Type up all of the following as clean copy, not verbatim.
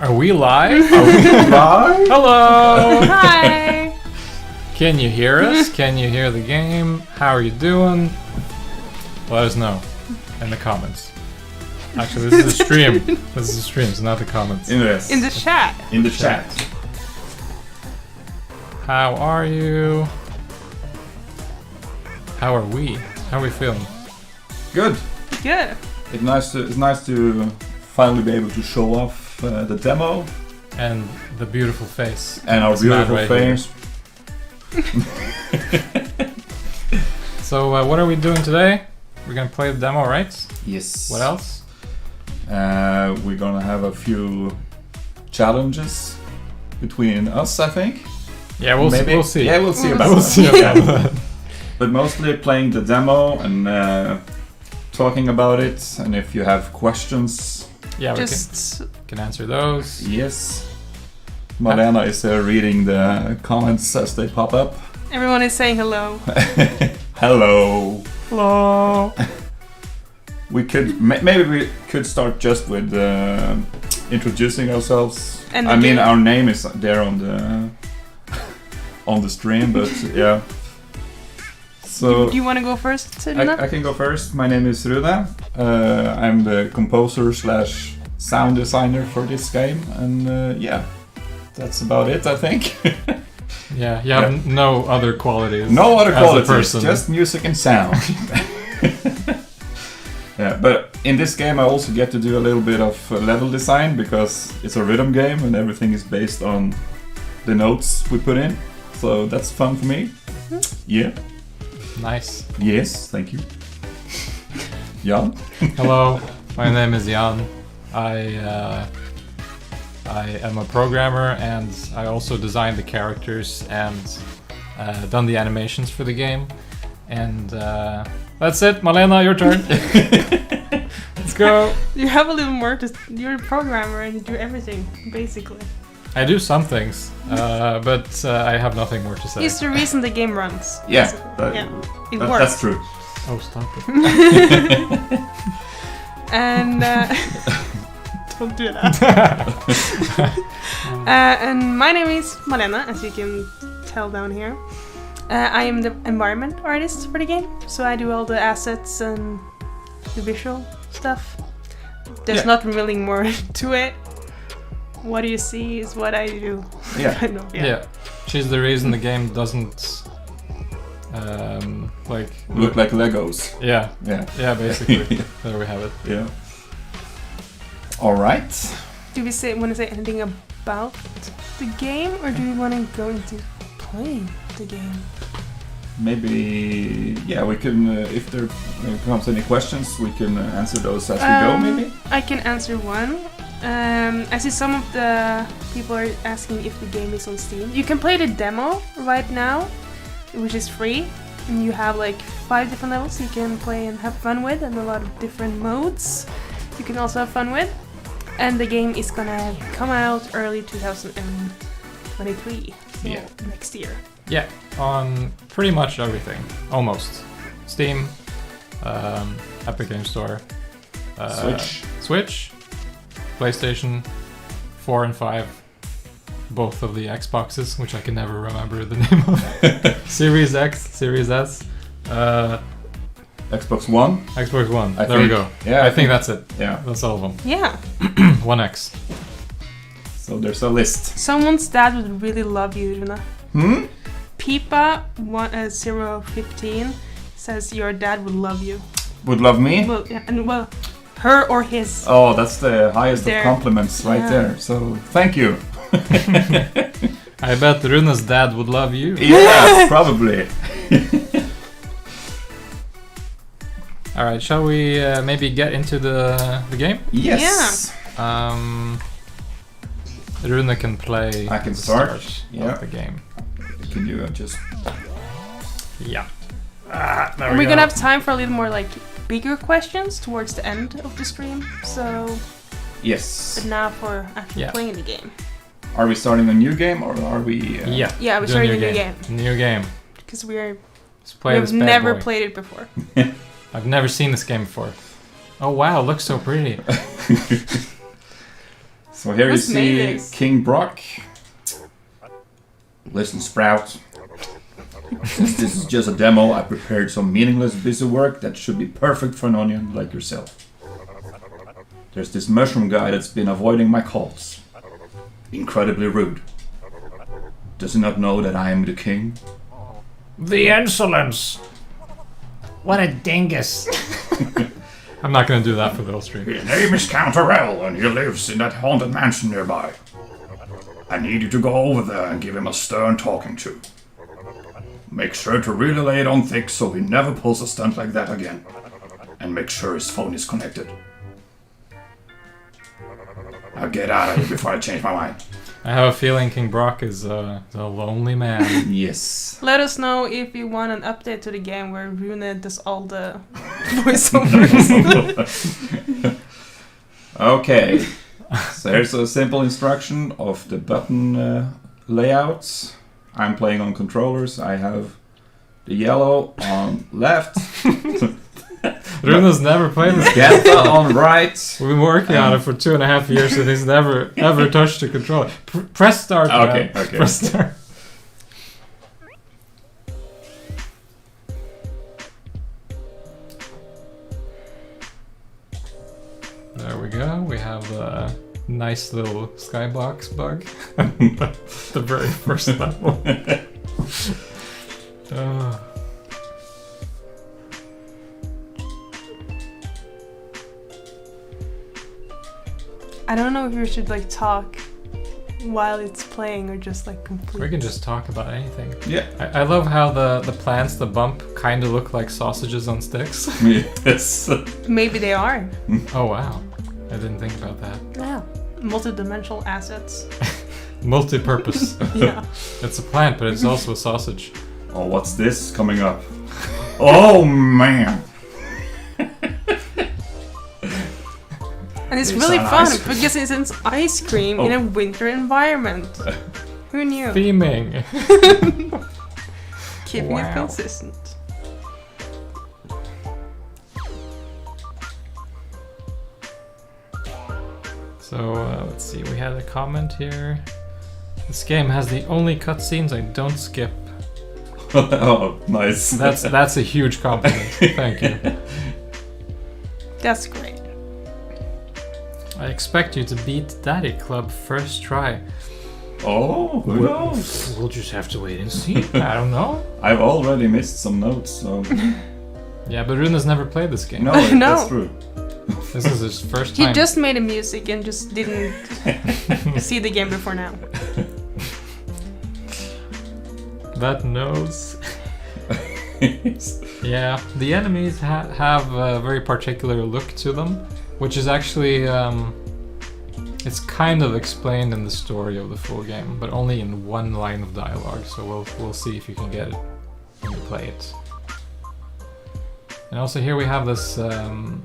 Are we live? Live? Hello! Hi! Can you hear us? Can you hear the game? How are you doing? Let us know in the comments. Actually, this is a stream. This is a stream, so not the comments. In the chat. In the chat. How are you? How are we? How are we feeling? Good. Good. It's nice to finally be able to show off the demo And the beautiful face. and our It's not beautiful right face. So, what are we doing today? We're gonna play the demo, right? Yes. What else? We're gonna have a few challenges between us, I think. Yeah, we'll Maybe. see. Yeah, we'll see about We'll that. see about that. But mostly playing the demo and talking about it. And if you have questions, Yeah, we Just can answer those. yes. Malena is reading the comments as they pop up. everyone is saying hello. Hello. Hello. We could maybe we could start just with introducing ourselves. And I the mean, game. our name is there on the stream, but yeah. So Do you want to go first, Runa? I can go first. My name is Rune. I'm the composer / sound designer for this game, and yeah, that's about it, I think. Yeah, you have no other qualities. No other as a qualities, person. just music and sound. Yeah, but in this game I also get to do a little bit of level design because it's a rhythm game and everything is based on the notes we put in. So that's fun for me. Yeah. Nice. Yes, thank you. Jan? Hello, my name is Jan. I am a programmer and I also designed the characters and done the animations for the game. And that's it, Malena, your turn. Let's go. You have a little more to... You're a programmer and you do everything, basically. I do some things, but I have nothing more to say. It's the reason the game runs. Yeah, basically. Yeah. It that's works. true. Oh, stop it. And... don't do that. And my name is Malena, as you can tell down here. I am the environment artist for the game, so I do all the assets and the visual stuff. There's not really more to it. What do you see is what I do. Yeah. Kind of, Yeah, she's the reason the game doesn't Look like Legos. Yeah, Yeah. basically. There we have it. Yeah. All right. Do we want to say anything about the game, or do we want to go into playing the game? Maybe, yeah, we can, if there comes any questions, we can answer those as we go, maybe? I can answer one. I see some of the people are asking if the game is on Steam. You can play the demo right now, which is free. And you have like 5 different levels you can play and have fun with, and a lot of different modes you can also have fun with. And the game is gonna come out early 2023, so Yeah. next year. Yeah, on pretty much everything. Almost. Steam, Epic Game Store, Switch, PlayStation 4 and 5, both of the Xboxes, which I can never remember the name of. Series X, Series S, Xbox One? Xbox One. I There we think. go. Yeah, I think that's it. Yeah, That's all of them. Yeah. One X. so there's a list. Someone's dad would really love you, Runa. Pipa 015 says your dad would love you. Would love me? Well, yeah, and well, her or his. Oh, that's the highest There. of compliments right Yeah. there. So, thank you. I bet Runa's dad would love you. Yeah, probably. All right, shall we maybe get into the game? Yes. Rune can play. I can the start. Yeah. of the game. Can you just... Yeah. There And we we're go. gonna have time for a little more like bigger questions towards the end of the stream. So, Yes. but now for actually Yeah. playing the game. Are we starting a new game or are we... Yeah. Yeah, we're do starting a new game New game. because Let's play this we've bad never boy. played it before. I've never seen this game before. Oh wow, it looks so pretty. So here Who's you made see this? King Brock. Listen, Sprout. Since this is just a demo, I prepared some meaningless busy work that should be perfect for an onion like yourself. There's this mushroom guy that's been avoiding my calls. Incredibly rude. Does he not know that I am the king? The insolence! What a dingus! I'm not gonna do that for the whole stream. His name is Count Orell, and he lives in that haunted mansion nearby. I need you to go over there and give him a stern talking to. Make sure to really lay it on thick so he never pulls a stunt like that again. And make sure his phone is connected. Now get out of here before I change my mind. I have a feeling King Brock is a lonely man. Yes. Let us know if you want an update to the game where Rune does all the voiceovers. Okay. So here's a simple instruction of the button layouts. I'm playing on controllers. I have the yellow on left. Runa's never played this game. Geta on right. We've been working on it for 2.5 years and he's never ever touched the controller. Press start. Okay, man. okay. Press start. There we go. We have a nice little skybox bug. The very first level. Oh. I don't know if you should like talk while it's playing or just like complete. We can just talk about anything. Yeah. I love how the plants, the bump, kind of look like sausages on sticks. Yes. Maybe they are. Oh wow, I didn't think about that. Yeah. Multi-dimensional assets. Multi-purpose. Yeah. It's a plant, but it's also a sausage. Oh, what's this coming up? Oh man. And it's It's really an fun ice cream. because it's ice cream in a winter environment. Who knew? Theming. Keeping Wow. it consistent. So let's see, we had a comment here. This game has the only cutscenes I don't skip. Oh, nice. That's a huge compliment. Thank you. That's great. I expect you to beat Daddy Club first try. Oh, who knows? We'll just have to wait and see. I don't know. I've already missed some notes, so Yeah, but Runa's never played this game. no, No. that's true. This is his first He time. just made the music and just didn't see the game before now. That nose. Yeah, the enemies have a very particular look to them, which is actually it's kind of explained in the story of the full game, but only in one line of dialogue. So we'll see if you can get it when you play it. And also here we have this. Rune,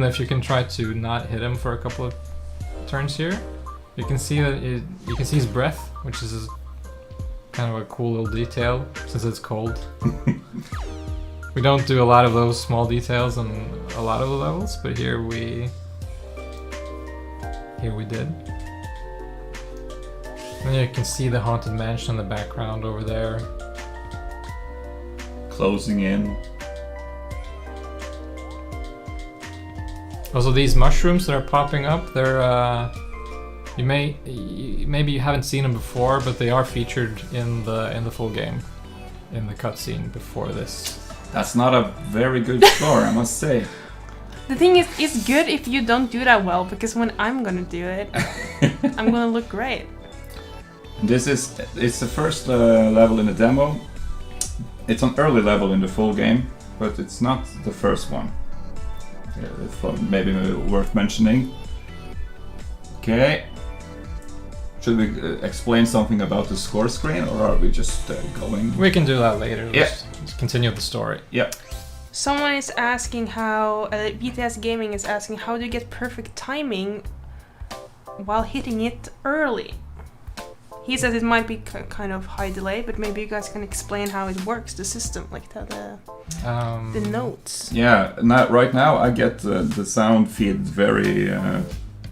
if you can try to not hit him for a couple of turns here, you can see that you can see his breath, which is kind of a cool little detail since it's cold. We don't do a lot of those small details on a lot of the levels, but here we did. And you can see the haunted mansion in the background over there. Closing in. Also, these mushrooms that are popping up, they're maybe you haven't seen them before, but they are featured in the full game, in the cutscene before this. That's not a very good score, I must say. The thing is, it's good if you don't do that well, because when I'm gonna do it, I'm gonna look great. It's the first level in the demo. It's an early level in the full game, but it's not the first one. Maybe worth mentioning. Okay. Should we explain something about the score screen, or are we just going? We can do that later. Yeah. Let's continue the story. Yeah. Someone is asking how, BTS Gaming is asking, how do you get perfect timing while hitting it early? He says it might be kind of high delay, but maybe you guys can explain how it works, the system, like the notes. Yeah. Right now I get the sound feed very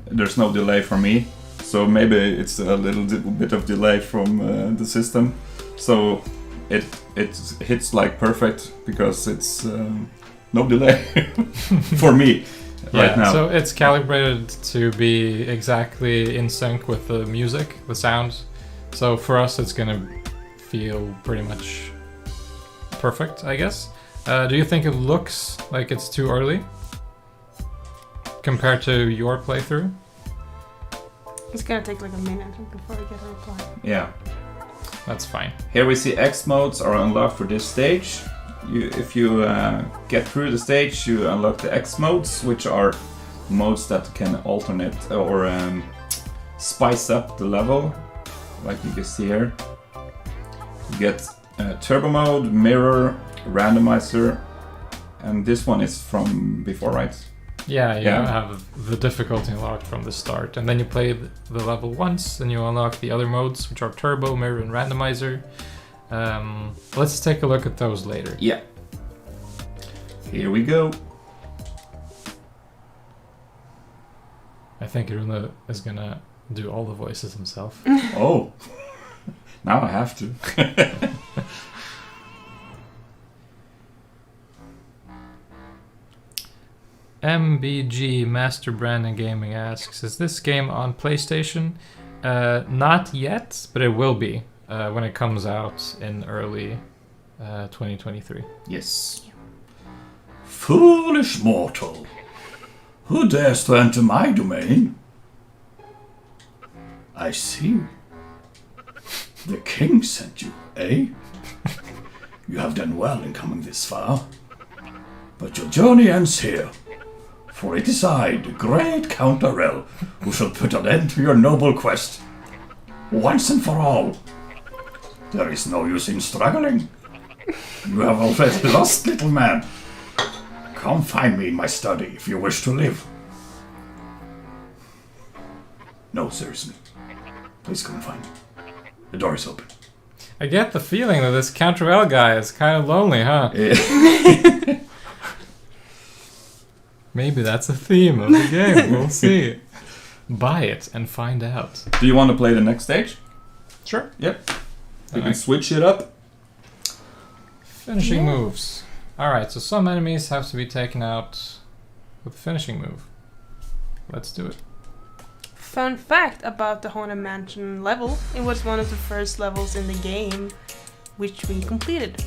there's no delay for me. So maybe it's a little bit of delay from the system. So it hits like perfect because it's no delay for me right now. So it's calibrated to be exactly in sync with the music, the sound. So for us, it's gonna feel pretty much perfect, I guess. Do you think it looks like it's too early compared to your playthrough? It's gonna take like a minute before I get a reply. Yeah. That's fine. Here we see X modes are unlocked for this stage. If you get through the stage, you unlock the X modes, which are modes that can alternate or spice up the level, like you can see here. You get turbo mode, mirror, randomizer, and this one is from before, right? Yeah, you have the difficulty unlocked from the start, and then you play the level once, and you unlock the other modes, which are turbo, mirror, and randomizer. Let's take a look at those later. Yeah. Here we go. I think Rune is gonna do all the voices himself. Oh, now I have to. MBG Master Brandon Gaming asks, is this game on PlayStation? Not yet, but it will be when it comes out in early 2023. Yes. Foolish mortal, who dares to enter my domain? I see. The king sent you, eh? You have done well in coming this far. But your journey ends here. For it is I, the great Count Arel, who shall put an end to your noble quest. Once and for all. There is no use in struggling. You have already lost, little man. Come find me in my study if you wish to live. No, seriously. Please come find me. The door is open. I get the feeling that this Count Arel guy is kind of lonely, huh? Maybe that's a theme of the game. We'll see. Buy it and find out. Do you want to play the next stage? Sure. Yep. We can switch it up. Finishing moves. Alright, so some enemies have to be taken out with the finishing move. Let's do it. Fun fact about the Haunted Mansion level, it was one of the first levels in the game which we completed.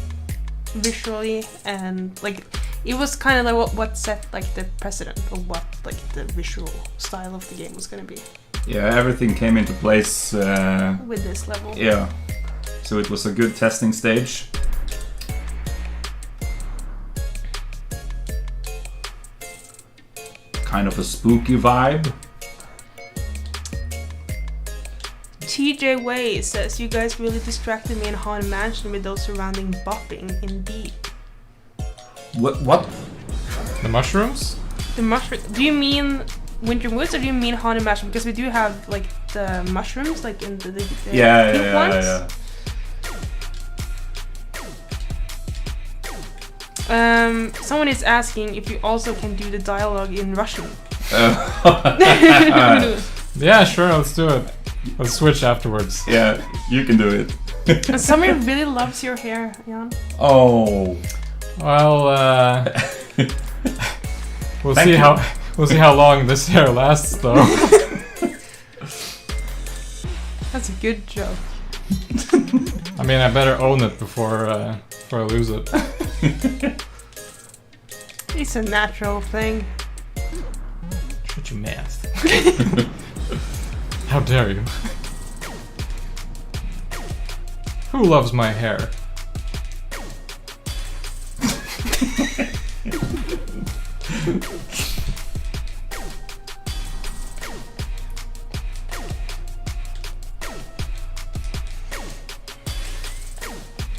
Visually, and like it was kind of like what set like the precedent of what like the visual style of the game was gonna be. Yeah, everything came into place with this level. Yeah, so it was a good testing stage. Kind of a spooky vibe. TJ Way says, you guys really distracted me in Haunted Mansion with those surrounding bopping, indeed. What? The mushrooms? The mushroom. Do you mean Winter Woods or do you mean Haunted Mansion? Because we do have like the mushrooms, like in the pink ones. Someone is asking if you also can do the dialogue in Russian. Yeah, sure, let's do it. Let's switch afterwards. Yeah, you can do it. Summer really loves your hair, Jan. Oh. Well, we'll see how long this hair lasts, though. That's a good joke. I mean, I better own it before I lose it. It's a natural thing. Shut your mouth. How dare you? Who loves my hair?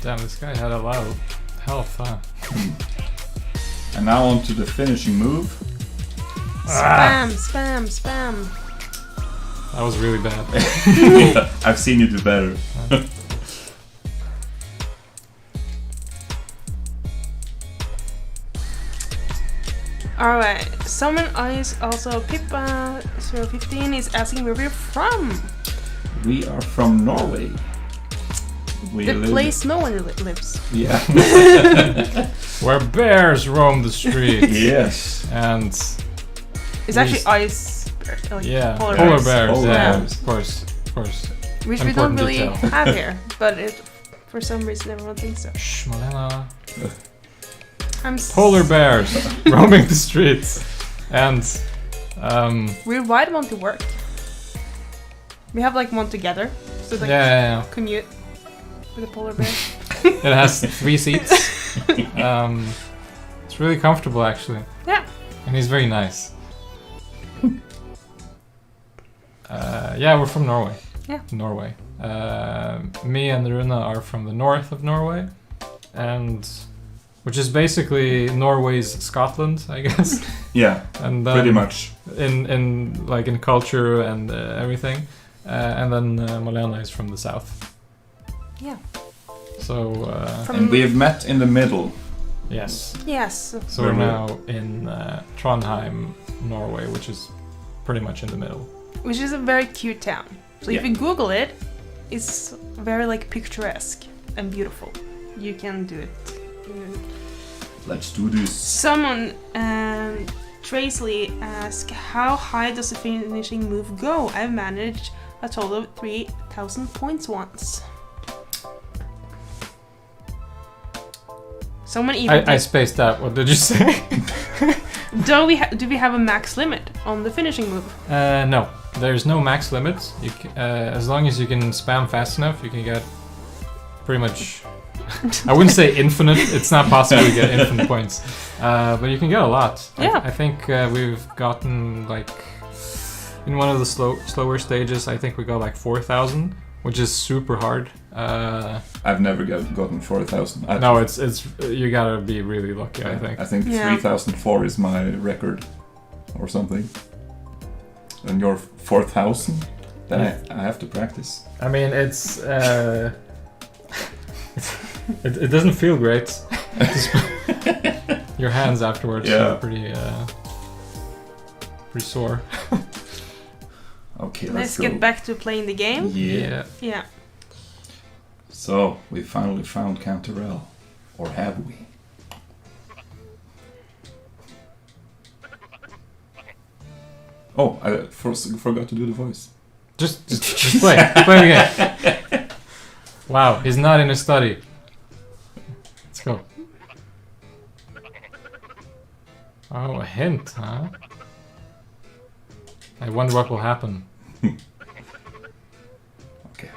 Damn, this guy had a lot of health, huh? And now on to the finishing move. Spam, spam, spam. That was really bad. I've seen you do better. Alright, Someone Ice, also Pippa015 is asking where we're from. We are from Norway. The place no one lives. Yeah. Where bears roam the streets. Yes. And It's actually ice bears. Like yeah, polar polar bears. bears. Polar Yeah, bears. of course. Which we don't Important really detail. have here, but for some reason everyone thinks so. Shh, Malena. Polar bears. Polar bears roaming the streets, and We ride one to work. We have like one together, so like yeah. commute with a polar bear. It has 3 seats. It's really comfortable actually. Yeah. And he's very nice. Yeah, we're from Norway. Yeah. Norway. Me and Runa are from the north of Norway, and which is basically Norway's Scotland, I guess. Yeah. And Pretty much. in like in culture and everything. And then Malena is from the south. Yeah. So And we've met in the middle. yes. Yes. So we're now in Trondheim, Norway, which is pretty much in the middle. Which is a very cute town. So if Yeah. you Google it, it's very like picturesque and beautiful. You can do it. Let's do this. Someone, Traceley, asked, how high does the finishing move go? I've managed a total of 3,000 points once. Someone even I spaced out. What did you say? do we have a max limit on the finishing move? No, there's no max limit. As long as you can spam fast enough, you can get pretty much. I wouldn't say infinite. It's not possible to get infinite points, but you can get a lot. Yeah. I think we've gotten like in one of the slower stages. I think we got like 4,000, which is super hard. I've never gotten 4,000. No, it's you gotta be really lucky. I think. I think Yeah. 3,004 is my record, or something. And you're 4,000. Then I have to practice. I mean, it's it doesn't feel great. Your hands afterwards Yeah. are pretty sore. Okay, Let's go. get back to playing the game. Yeah. Yeah. So we finally found Cantarell, or have we? Oh, I forgot to do the voice. Just play the game. Wow, he's not in his study. Let's go. Oh, a hint, huh? I wonder what will happen. Okay.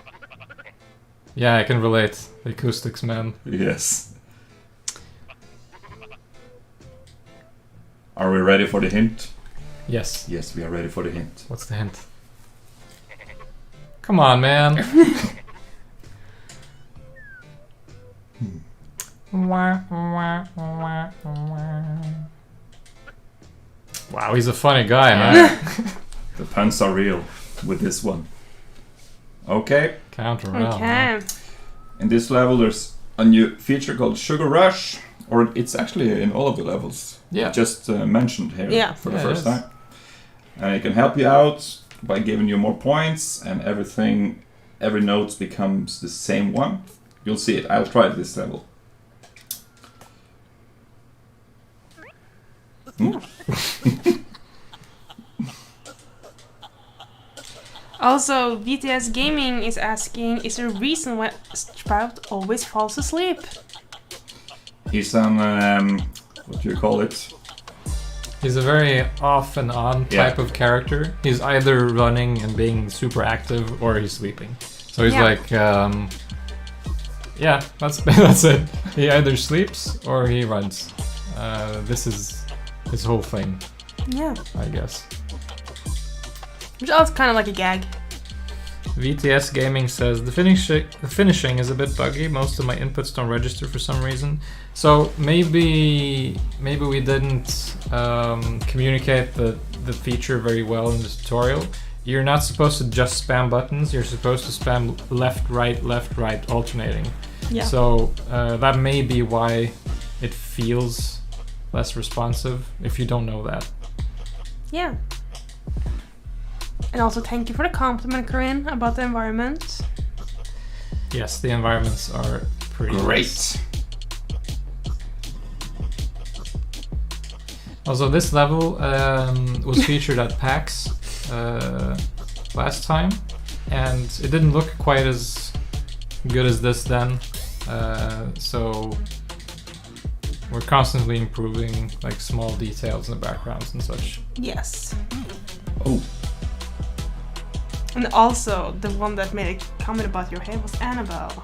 Yeah, I can relate. The acoustics, man. Yes. Are we ready for the hint? Yes. Yes, we are ready for the hint. What's the hint? Come on, man. Wow, he's a funny guy, huh? The puns are real with this one. Okay. Counter round. Okay. In this level, there's a new feature called Sugar Rush, or it's actually in all of the levels. Yeah. Just mentioned here Yeah. for the Yeah, first it is. time. And it can help you out by giving you more points, and every note becomes the same one. You'll see it. I'll try this level. Also, VTS Gaming is asking, is there a reason why Sprout always falls asleep? He's an, what do you call it? He's a very off and on type Yeah. of character. He's either running and being super active, or he's sleeping. So he's Yeah. like, yeah, that's it. He either sleeps or he runs. This is his whole thing, Yeah. I guess. Which is kind of like a gag. VTS Gaming says the finishing is a bit buggy. Most of my inputs don't register for some reason. So maybe we didn't communicate the feature very well in the tutorial. You're not supposed to just spam buttons. You're supposed to spam left, right, alternating. Yeah. So that may be why it feels less responsive if you don't know that. Yeah. And also thank you for the compliment, Corinne, about the environment. Yes, the environments are pretty nice. Great. Also, this level was featured at PAX last time, and it didn't look quite as good as this then. So we're constantly improving like small details in the backgrounds and such. Yes. Oh, And also, the one that made a comment about your hair was Annabelle.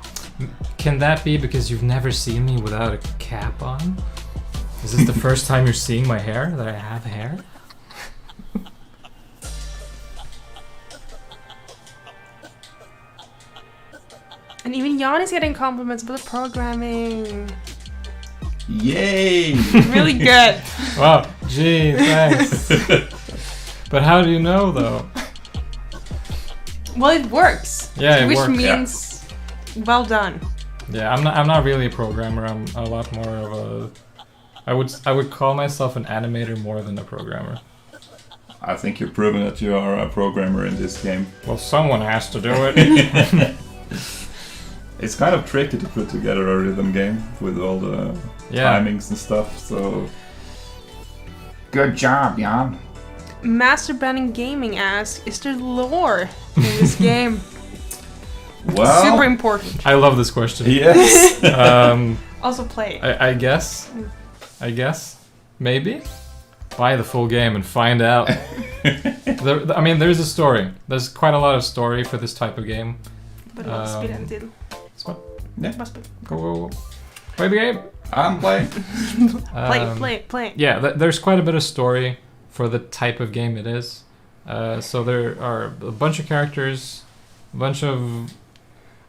Can that be because you've never seen me without a cap on? Is this the first time you're seeing my hair, that I have hair? And even Jan is getting compliments about the programming. yay! Really good. Wow, gee, thanks. But how do you know, though? Well, it works. Yeah, it which works. means well done. Yeah, I'm not really a programmer. I'm a lot more of a. I would call myself an animator more than a programmer. I think you've proven that you are a programmer in this game. Well, someone has to do it. It's kind of tricky to put together a rhythm game with all the timings and stuff, so... Good job, Jan. Master Branding Gaming asks, is there lore in this game? Well... Super important. I love this question. Yes! Also play. I guess. Maybe. Buy the full game and find out. I mean, there's a story. There's quite a lot of story for this type of game. But let's spela en till. So, Yeah. Bara spela. go. Play the game. I'm playing. Play. Yeah, there's quite a bit of story for the type of game it is. So there are a bunch of characters, a bunch of...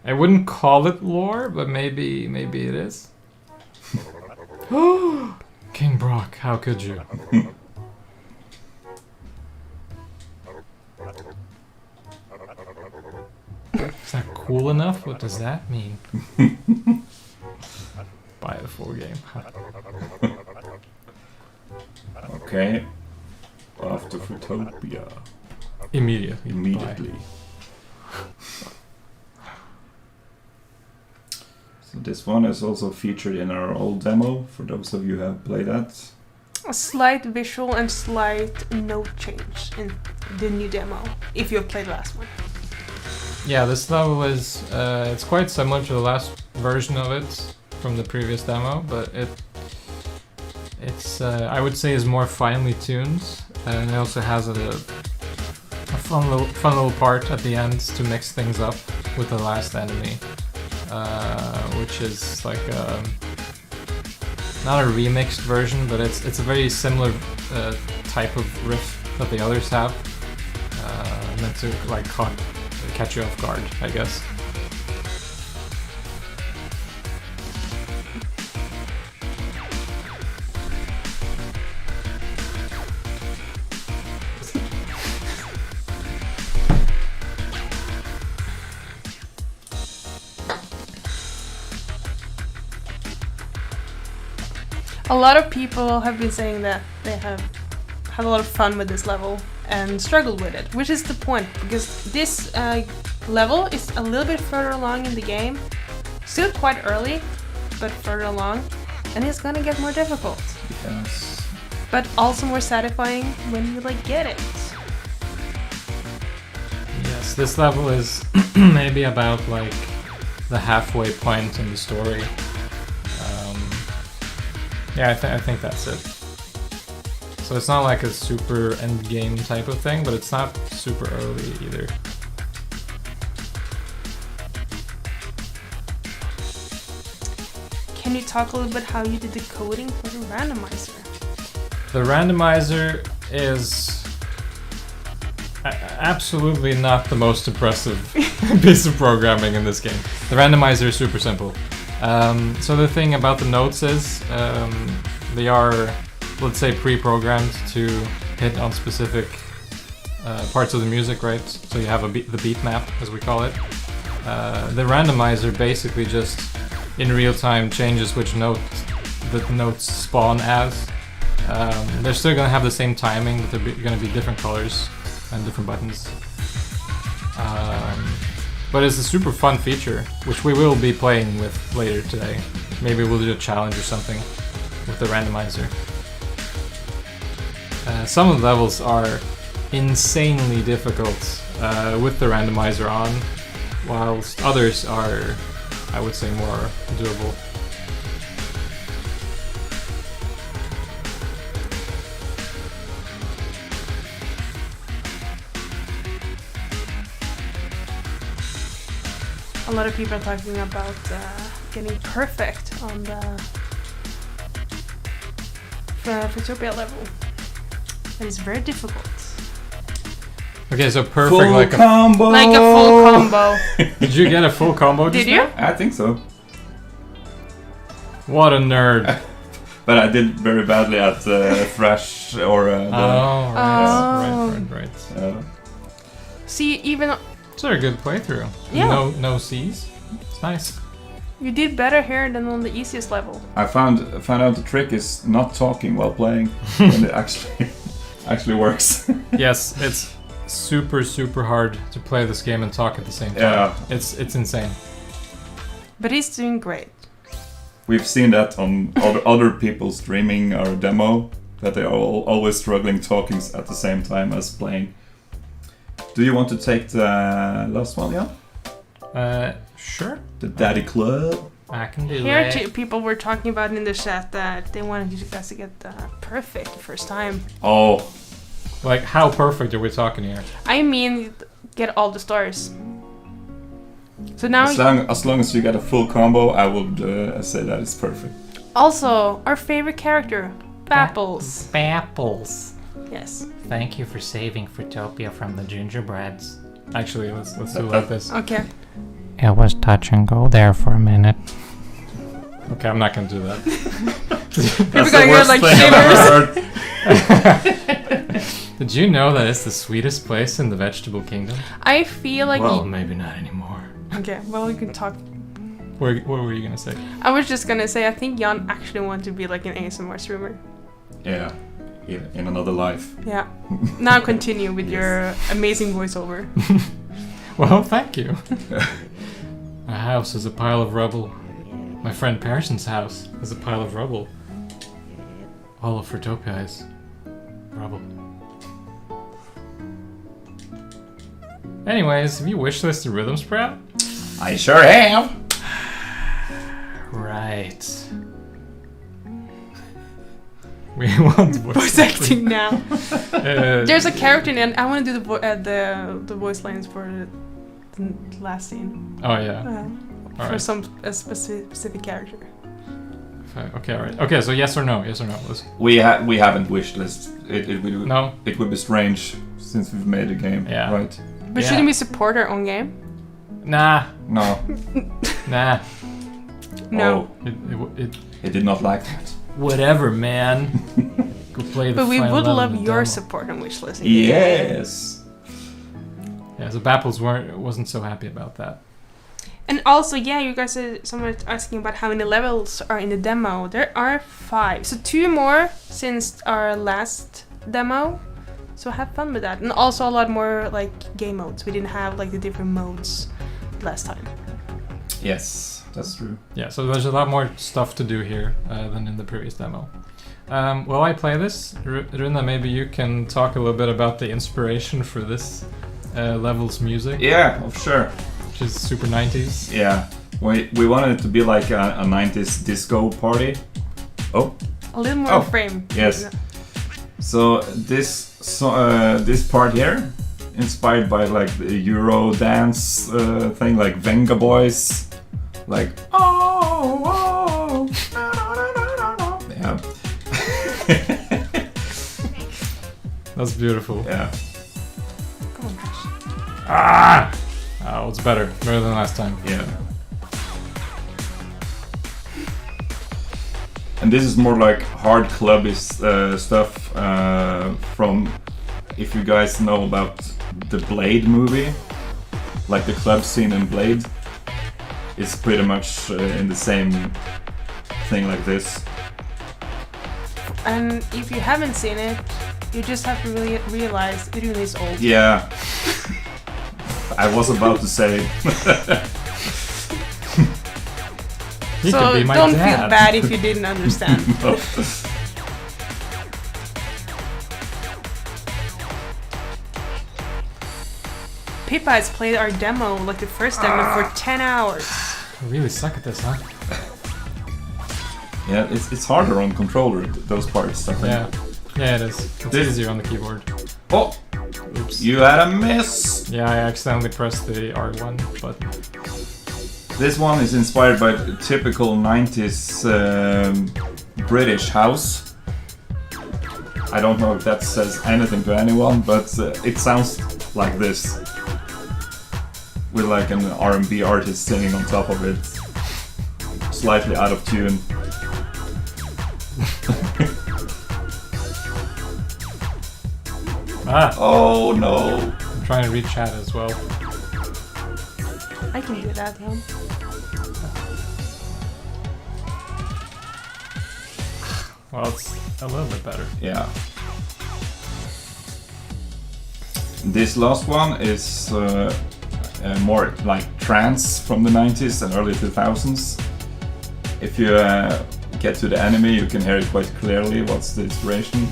I wouldn't call it lore, but maybe it is. King Brock, how could you? Is that cool enough? What does that mean? Buy the full game. Okay. Off to Fruitopia. Immediately. Immediately. So this one is also featured in our old demo, for those of you who have played that. A slight visual and slight note change in the new demo, if you've played the last one. Yeah, this level is it's quite similar to the last version of it from the previous demo, but it's I would say is more finely tuned, and it also has a fun little part at the end to mix things up with the last enemy, which is like not a remixed version, but it's a very similar type of riff that the others have, meant to like catch you off guard, I guess. A lot of people have been saying that they have had a lot of fun with this level and struggled with it, which is the point, because this level is a little bit further along in the game, still quite early, but further along, and it's gonna get more difficult. Yes. But also more satisfying when you like get it. Yes, this level is maybe about like the halfway point in the story. Yeah, I think that's it. So it's not like a super end game type of thing, but it's not super early either. Can you talk a little bit how you did the coding for the randomizer? The randomizer is absolutely not the most impressive piece of programming in this game. The randomizer is super simple. So the thing about the notes is they are, let's say, pre-programmed to hit on specific parts of the music, right? So you have the beat map, as we call it. The randomizer basically just in real time changes which note the notes spawn as, They're still gonna have the same timing, but they're gonna be different colors and different buttons. But it's a super fun feature, which we will be playing with later today. Maybe we'll do a challenge or something with the randomizer. Some of the levels are insanely difficult with the randomizer on, whilst others are, I would say, more doable. A lot of people are talking about getting perfect on the Fruitopia level. But it's very difficult. Okay, so perfect, Full like combo. Like a full combo. Did you get a full combo? Did just you? now? I think so. What a nerd! But I did very badly at Thrash or Right. See, even It's a good playthrough. Yeah. No C's. It's nice. you did better here than on the easiest level. I found out the trick is not talking while playing, and it actually works. Yes, it's super hard to play this game and talk at the same time. Yeah. It's insane. But he's doing great. We've seen that on other people streaming our demo, that they are always struggling talking at the same time as playing. Do you want to take the last one, yeah? Sure. The Daddy Club. I can do Here, that. people were talking about in the chat that they wanted you guys to get perfect the first time. Oh, Like, how perfect are we talking here? I mean, get all the stars. So now, as long as you get a full combo, I would say that is perfect. also, our favorite character, Bapples. Bapples. Yes. Thank you for saving Fruitopia from the gingerbreads. Actually, let's do it like this. Okay. It was touch and go there for a minute. Okay, I'm not gonna do that. People gonna get like shivers. Did you know that it's the sweetest place in the vegetable kingdom? I feel like. Well, maybe not anymore. Okay, well, we can talk. What were you gonna say? I was just gonna say, I think Jan actually wanted to be like an ASMR streamer. Yeah, in another life. Yeah. Now continue with your amazing voiceover. Well, thank you. My house is a pile of rubble. My friend Pearson's house is a pile of rubble. All of Fruitopia is rubble. Anyways, have you wishlisted Rhythm Sprout? I sure have. Right. We want Voice acting now. Uh, There's a character in. I want to do the voice lines for the last scene. Oh yeah. For Alright. a specific character. Okay, alright. Okay, so yes or no? Yes or no? Let's... We haven't wishlist. No? It would be strange since we've made a game. Yeah. Right. But Yeah. shouldn't we support our own game? Nah. No. Nah. No. Oh, it did not like that. Whatever, man. Go play the But we final would level love of the your demo. support and wishlist. Yes. Yeah, so Bapples wasn't so happy about that. And also, yeah, you guys are someone asking about how many levels are in the demo. There are 5. So 2 more since our last demo. So have fun with that. And also a lot more like game modes. We didn't have like the different modes last time. Yes, that's true. Yeah, so there's a lot more stuff to do here than in the previous demo. While I play this, Runa, maybe you can talk a little bit about the inspiration for this level's music, Yeah, sure. which is super 90s. Yeah, we wanted it to be like a 90s disco party. Oh, A little more Oh, frame. yes. so this part here, inspired by like the Euro dance thing, like Venga Boys, like oh, yeah. That's beautiful. Yeah. Come on, Josh. Ah! Oh, it's better. Better than last time. Yeah. And this is more like hard clubby stuff from, if you guys know about the Blade movie, like the club scene in Blade, it's pretty much in the same thing like this. And if you haven't seen it, you just have to really realize Rune is old. Yeah. I was about to say. He so could be my don't dad. feel bad if you didn't understand. No. Pippa has played our demo, like the first demo, for 10 hours. I really suck at this, huh? Yeah, it's harder on controller, those parts, I think. Yeah, it is. It's easier on the keyboard. Oh! Oops. You had a miss! Yeah, I accidentally pressed the R1 button. This one is inspired by the typical 90s British house. I don't know if that says anything to anyone, but it sounds like this. With like an R&B artist singing on top of it. Slightly out of tune. Ah! Oh no! I'm trying to read chat as well. I can do that, yeah. Well, it's a little bit better. Yeah. This last one is more like trance from the 90s and early 2000s. If you get to the enemy, you can hear it quite clearly what's the inspiration.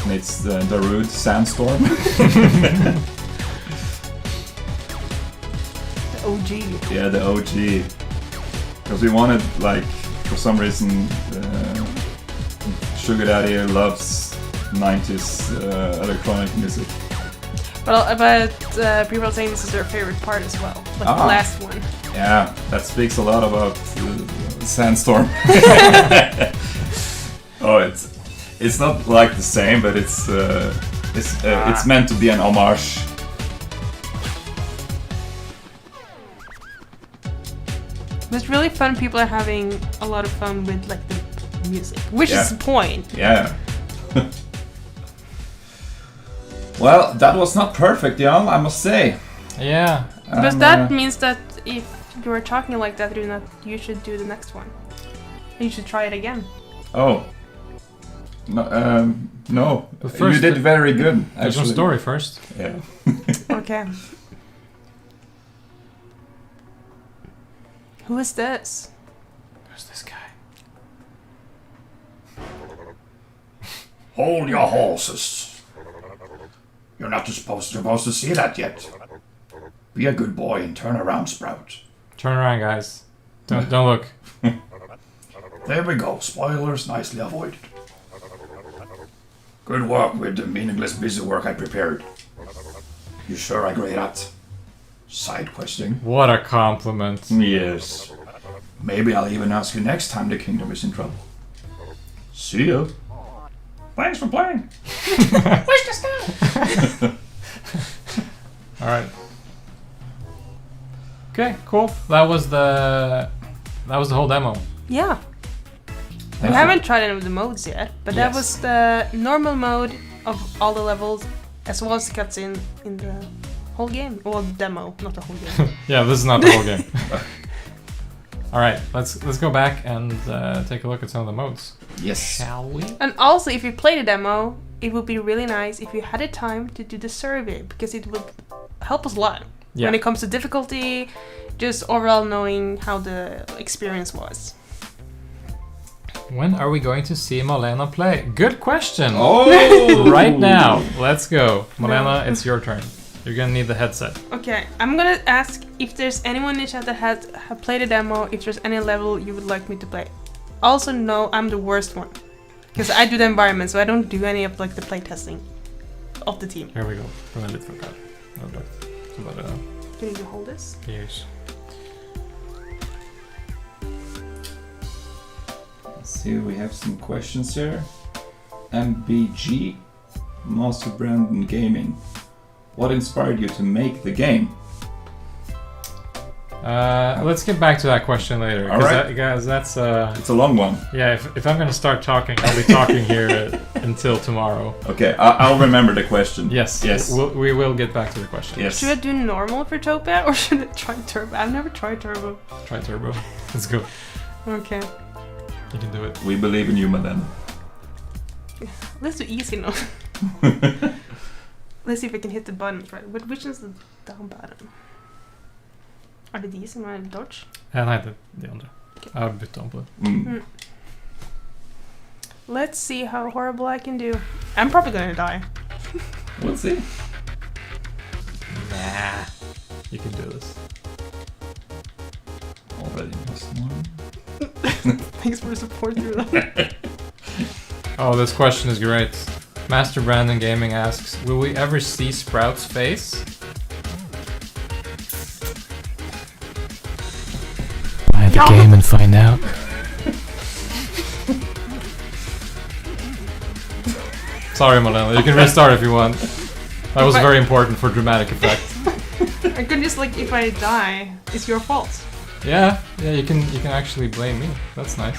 And it's the Darude Sandstorm. The OG. Yeah, the OG. Because we wanted, like, for some reason, Sugar Daddy loves 90s electronic music. But people are saying this is their favorite part as well. Like the last one. Yeah, that speaks a lot about Sandstorm. Oh, it's not like the same, but it's meant to be an homage. It's really fun. People are having a lot of fun with like the music, which is the point. Yeah. Well, that was not perfect, Jan, I must say. Yeah. But that means that if you are talking like that, Rune, you should do the next one. You should try it again. Oh. No. No. But first, you did very good. There's no story first. Yeah. Okay. Who is this? Who's this guy? Hold your horses. You're not supposed to see that yet. Be a good boy and turn around, Sprout. Turn around, guys. Don't look. There we go. Spoilers nicely avoided. Good work with the meaningless busy work I prepared. You sure are great at side questing. What a compliment. Yes. Maybe I'll even ask you next time the kingdom is in trouble. See ya. Thanks for playing. Where's the snow? Alright. Okay, cool. That was the whole demo. Yeah. We haven't tried any of the modes yet, but that was the normal mode of all the levels, as well as the cutscene in the whole game. Well, demo, not the whole game. Yeah, this is not the whole game. Alright, let's go back and take a look at some of the modes. Yes. Shall we? And also, if you play the demo, it would be really nice if you had the time to do the survey, because it would help us a lot when it comes to difficulty, just overall knowing how the experience was. When are we going to see Malena play? Good question! Oh! Right now. Let's go. Malena, it's your turn. You're gonna need the headset. Okay, I'm gonna ask if there's anyone in chat that have played a demo, if there's any level you would like me to play. Also, no, I'm the worst one. Because I do the environment, so I don't do any of like the play testing of the team. Here we go. Från en lite fråga. Så bara Do you need to hold this? Yes. Let's see, we have some questions here. MBG, Master Brandon Gaming. What inspired you to make the game? Let's get back to that question later. All right. Guys, that's It's a long one. yeah. If I'm gonna start talking, I'll be talking here until tomorrow. Okay, I'll remember the question. Yes. Yes. We will get back to the question. Yes. Should I do normal for Topia or should I try turbo? I've never tried turbo. Try turbo. Let's go. Okay. You can do it. We believe in you, Malena. let's do easy now. Let's see if I can hit the buttons right. Which is the down button? Are det de som är dodge? Nej, det andra. Jag har bytt om på det. Let's see how horrible I can do. I'm probably gonna die. We'll see. Nah. You can do this. Already lost one. Thanks for the support through that. Oh, this question is great. Master Brandon Gaming asks, will we ever see Sprout's face? Buy the game and find out. Sorry, Malena, you can restart if you want. That was very important for dramatic effect. I could just like, if I die, it's your fault. Yeah, you can actually blame me. That's nice.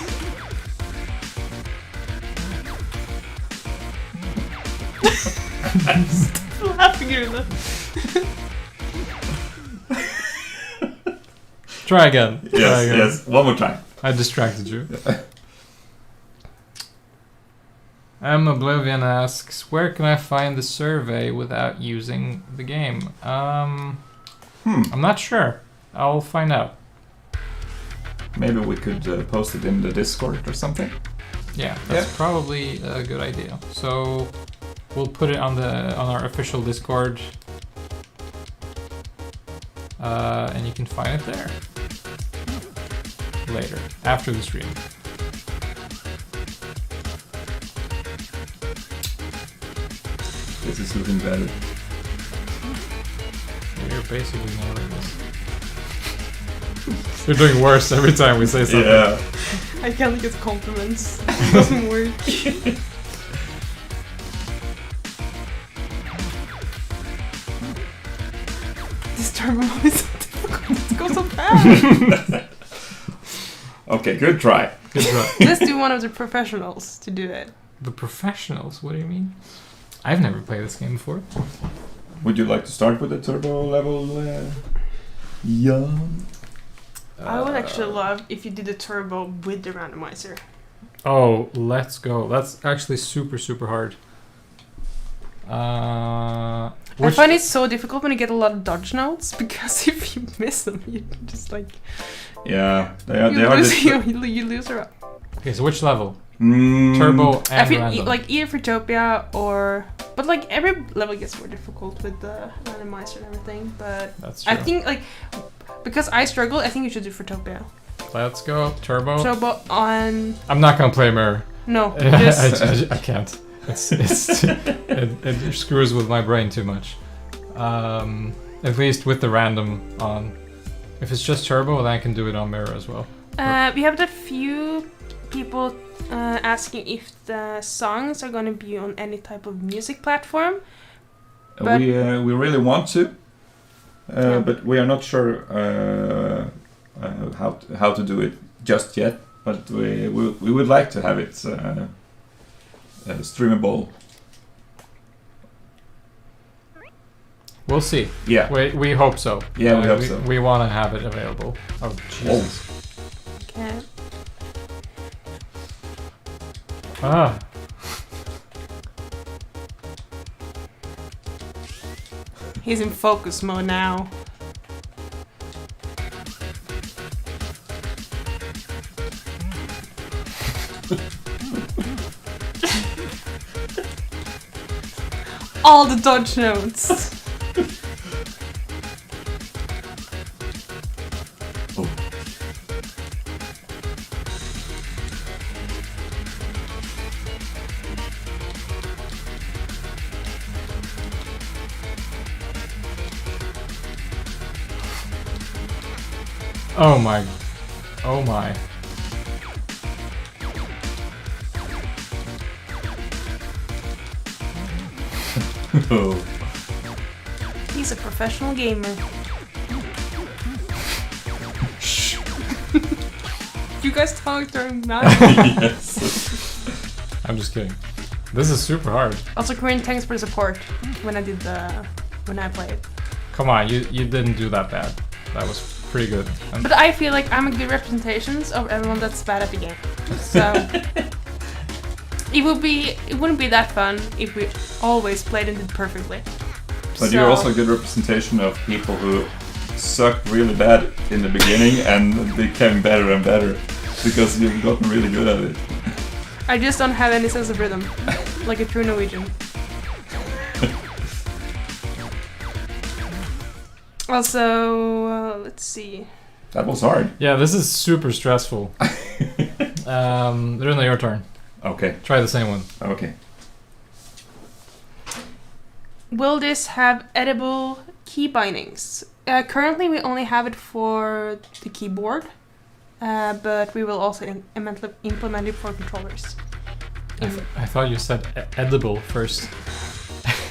Stop laughing at that. Try again. Yes, one more time. I distracted you. Oblivion asks, where can I find the survey without using the game? I'm not sure. I'll find out. Maybe we could post it in the Discord or something. Yeah, that's probably a good idea. So we'll put it on our official Discord, and you can find it there later after the stream. This is looking better. You're basically nailing this. You're doing worse every time we say something. Yeah. I can't get compliments. It doesn't work. This turbo is so difficult. It goes so fast. Okay, good try. Good try. Let's do one of the professionals to do it. The professionals? What do you mean? I've never played this game before. Would you like to start with the turbo level? Yeah. I would actually love if you did the turbo with the randomizer. Oh, let's go. That's actually super, super hard. I find it so difficult when you get a lot of dodge notes, because if you miss them, you just like... Yeah, you lose her. Okay, so which level? Turbo and I feel random. like either Fruitopia or... But like every level gets more difficult with the randomizer and everything, but... That's true. I think like... Because I struggle, I think you should do Fruitopia. Let's go. Turbo. Turbo on... I'm not gonna play Mirror. No, just... I can't. It screws with my brain too much. At least with the random on. If it's just Turbo, then I can do it on Mirror as well. We have a few people asking if the songs are going to be on any type of music platform. We really want to, but we are not sure how to do it just yet. But we would like to have it streamable. We'll see. Yeah. We hope so. Yeah, we hope so. We want to have it available. Oh, Jesus. Okay. Ah. He's in focus mode now. All the dodge notes. Oh. Oh my. Oh my. Oh. He's a professional gamer. Shh. You guys talk during that. Yes. I'm just kidding. This is super hard. Also, Corinne, thanks for the support when I played. Come on, you didn't do that bad. That was pretty good. But I feel like I'm a good representation of everyone that's bad at the game. So It wouldn't be that fun if we always played it perfectly. But you're also a good representation of people who sucked really bad in the beginning and became better and better because you've gotten really good at it. I just don't have any sense of rhythm, like a true Norwegian. Also, let's see. That was hard. Yeah, this is super stressful. Rune, your turn. Okay. Try the same one. Okay. Will this have edible key bindings? Currently, we only have it for the keyboard, but we will also implement it for controllers. I thought you said edible first.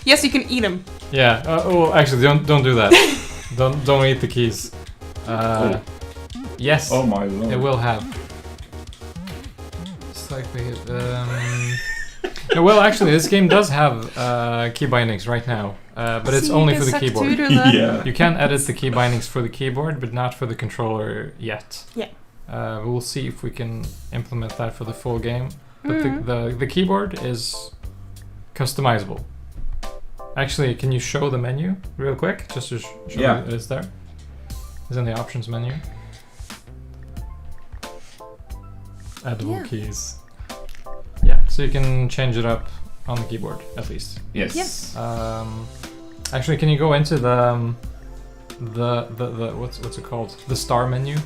Yes, you can eat them. Yeah. Oh, actually, don't do that. don't eat the keys. Yes. Oh my lord. It will have. It's like yeah, well, actually, this game does have key bindings right now, but it's only for the keyboard. Yeah. You can edit the key bindings for the keyboard, but not for the controller yet. Yeah. We'll see if we can implement that for the full game. But the keyboard is customizable. Actually, can you show the menu real quick? Just to show it's there. It's in the options menu. Edible keys. Yeah, so you can change it up on the keyboard at least. Yes. Yes. Actually, can you go into the what's it called? The star menu,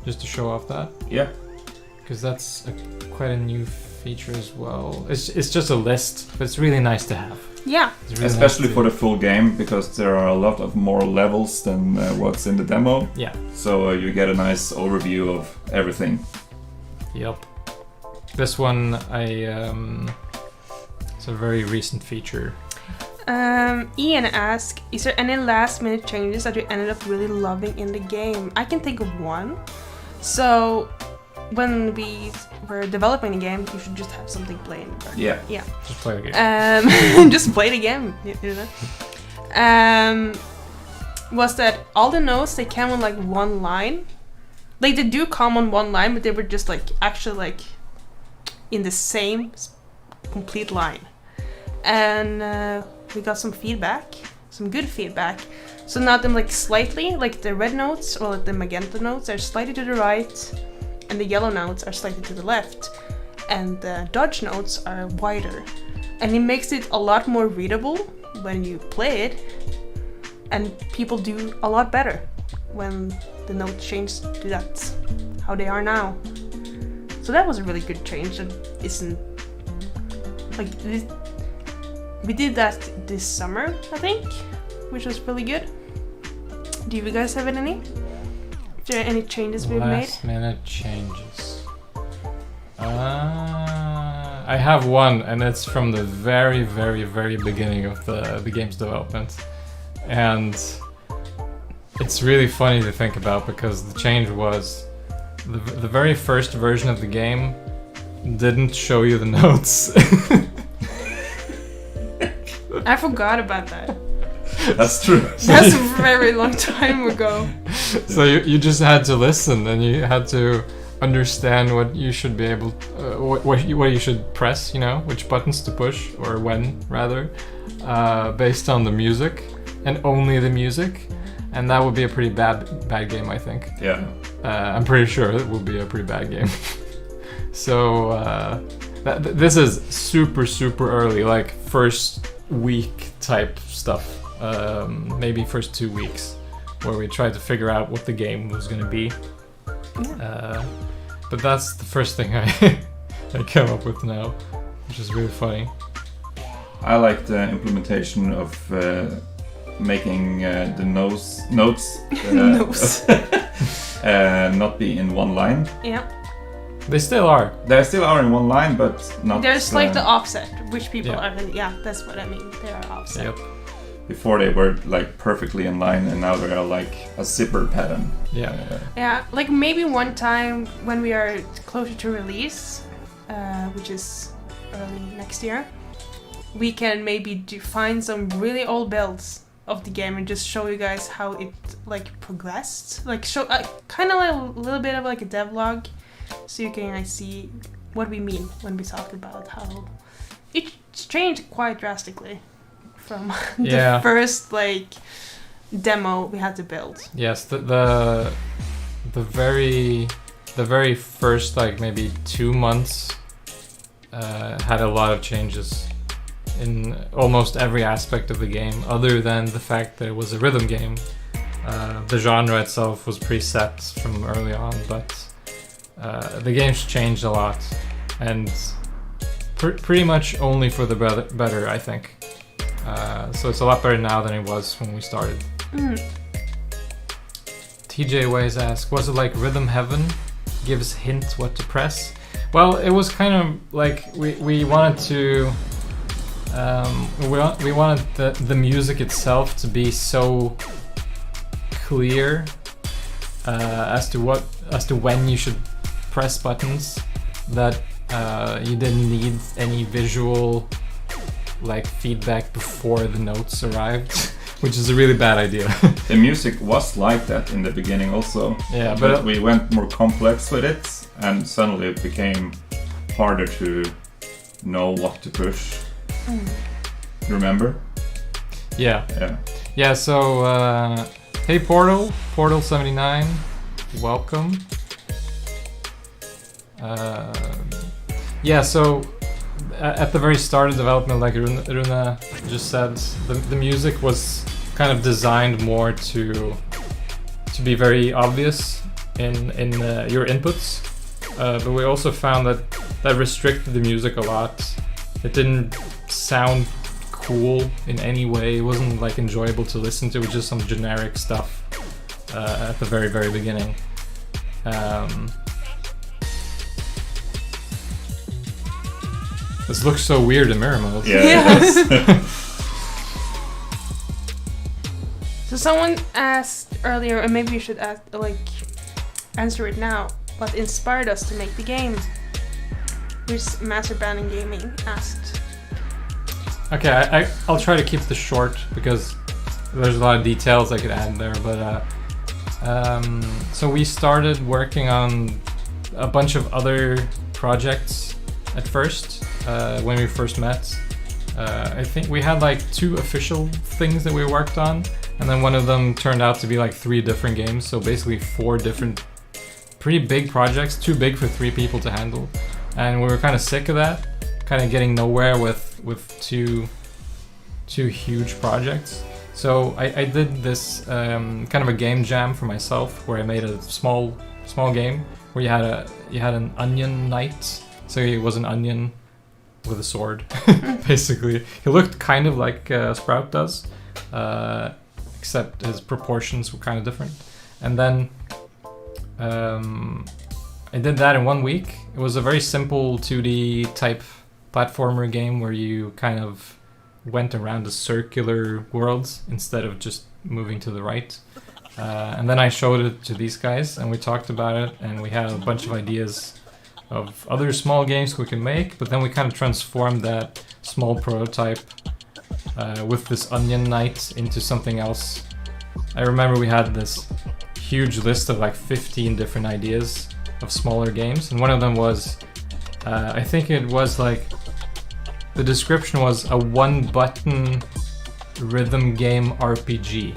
just to show off that. Yeah. Because that's quite a new feature as well. It's just a list, but it's really nice to have. Yeah. Really Especially nice for the full game, because there are a lot of more levels than what's in the demo. Yeah. So you get a nice overview of everything. Yep. This one, it's a very recent feature. Ian asked, is there any last minute changes that you ended up really loving in the game? I can think of one. So, when we were developing the game, you should just have something playing. Yeah. Yeah. Just play the game. Just play the game, you know? Was that all the notes, they came on like one line? Like, they do come on one line, but they were just like, actually like, in the same complete line. And we got some feedback, some good feedback. So now them like slightly, like the red notes or like the magenta notes are slightly to the right, and the yellow notes are slightly to the left, and the dodge notes are wider. And it makes it a lot more readable when you play it, and people do a lot better when the notes change to that, how they are now. So that was a really good change. That isn't like this, we did that this summer, I think, which was really good. Do you guys have any? Is there any changes we've made? Last minute changes. I have one, and it's from the very, very, very beginning of the game's development, and it's really funny to think about because the change was the very first version of the game didn't show you the notes. I forgot about that. That's true. That's a very long time ago. So you just had to listen, and you had to understand what you should be able, what you should press, you know, which buttons to push, or when rather, based on the music, and only the music, and that would be a pretty bad game, I think. Yeah. I'm pretty sure it will be a pretty bad game. So this is super early, like first week type stuff. Maybe first 2 weeks, where we tried to figure out what the game was going to be. Yeah. But that's the first thing I came up with now, which is really funny. I like the implementation of making the notes not be in one line. Yeah. They still are. They still are in one line, but not. They're slightly offset, which people Yeah. are. Yeah, that's what I mean. They are offset. Yep. Before they were like perfectly in line, and now they are like a zipper pattern. Yeah. Yeah, like maybe one time when we are closer to release, which is early next year, we can maybe find some really old builds of the game and just show you guys how it like progressed. Like show kind of like a little bit of like a devlog, so you can like see what we mean when we talk about how it's changed quite drastically from the first like demo we had to build. Yes, the very first like maybe 2 months had a lot of changes in almost every aspect of the game, other than the fact that it was a rhythm game. The genre itself was preset from early on, but the game's changed a lot, and pretty much only for the better, I think. So it's a lot better now than it was when we started. TJ Ways asks, was it like Rhythm Heaven? Gives hint what to press. Well, it was kind of like we wanted to we wanted the music itself to be so clear as to when you should press buttons that you didn't need any visual like feedback before the notes arrived, which is a really bad idea. The music was like that in the beginning also. Yeah, but we went more complex with it, and suddenly it became harder to know what to push. You remember? Yeah. So hey Portal 79, welcome. So at the very start of development, like Runa just said, the music was kind of designed more to be very obvious in your inputs, but we also found that restricted the music a lot. It didn't sound cool in any way. It wasn't like enjoyable to listen to. It was just some generic stuff at the very, very beginning. This looks so weird in mirror mode. Yeah. Yes. So someone asked earlier, and maybe you should answer it now, what inspired us to make the game? Here's Master Brandon Gaming asked. Okay, I'll try to keep this short because there's a lot of details I could add there, but so we started working on a bunch of other projects at first when we first met. I think we had like 2 official things that we worked on, and then one of them turned out to be like 3 different games, so basically 4 different pretty big projects, too big for 3 people to handle. And we were kind of sick of that, kind of getting nowhere with two huge projects. So I did this kind of a game jam for myself, where I made a small game where you had an onion knight. So he was an onion with a sword, basically. He looked kind of like Sprout does, except his proportions were kind of different. And then I did that in 1 week. It was a very simple 2D type platformer game where you kind of went around a circular world instead of just moving to the right. And then I showed it to these guys, and we talked about it, and we had a bunch of ideas of other small games we can make, but then we kind of transformed that small prototype with this onion knight into something else. I remember we had this huge list of like 15 different ideas of smaller games, and one of them was I think it was like, the description was a 1-button rhythm game RPG,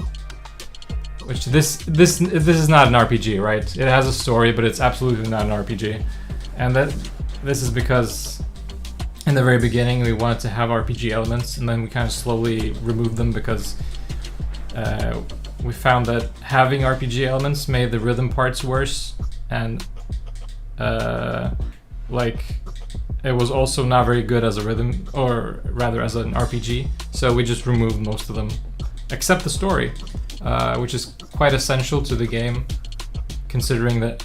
which this is not an RPG, right? It has a story, but it's absolutely not an RPG. And this is because in the very beginning we wanted to have RPG elements, and then we kind of slowly removed them because we found that having RPG elements made the rhythm parts worse, and it was also not very good as a rhythm, or rather as an RPG. So we just removed most of them, except the story, which is quite essential to the game, considering that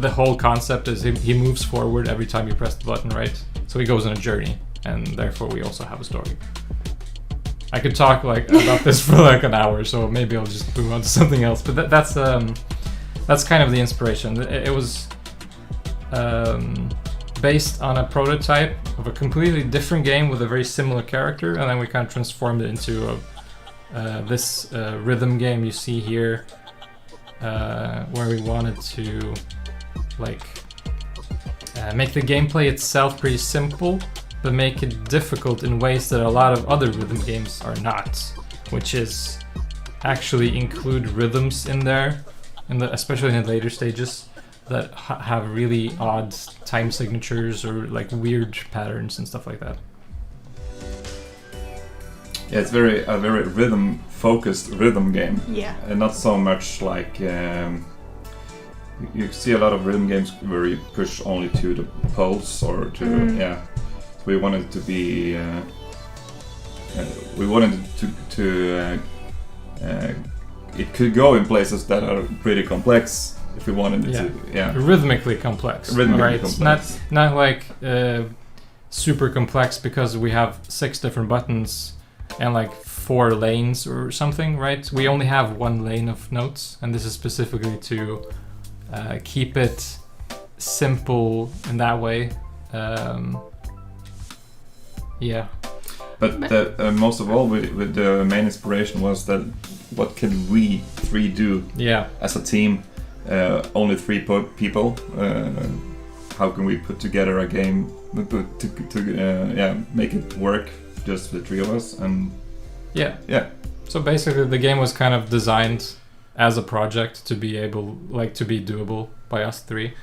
the whole concept is he moves forward every time you press the button, right? So he goes on a journey, and therefore we also have a story. I could talk about this for like an hour, so maybe I'll just move on to something else. But that's kind of the inspiration. It was based on a prototype of a completely different game with a very similar character, and then we kind of transformed it into this rhythm game you see here, where we wanted to make the gameplay itself pretty simple, but make it difficult in ways that a lot of other rhythm games are not, which is actually include rhythms in there, especially in the later stages, that have really odd time signatures or like weird patterns and stuff like that. Yeah, it's a very rhythm-focused rhythm game, Yeah. and not so much like you see a lot of rhythm games where you push only to the pulse or to So we wanted to be it could go in places that are pretty complex if we wanted it to. Yeah, Rhythmically complex. Rhythmically Right. complex. Not like super complex because we have 6 different buttons and like 4 lanes or something, right? We only have 1 lane of notes, and this is specifically to keep it simple in that way. Yeah. But most of all, with the main inspiration was that what can we 3 do as a team? Only 3 people. How can we put together a game to make it work? Just the 3 of us, and yeah. So basically, the game was kind of designed as a project to be doable by us 3.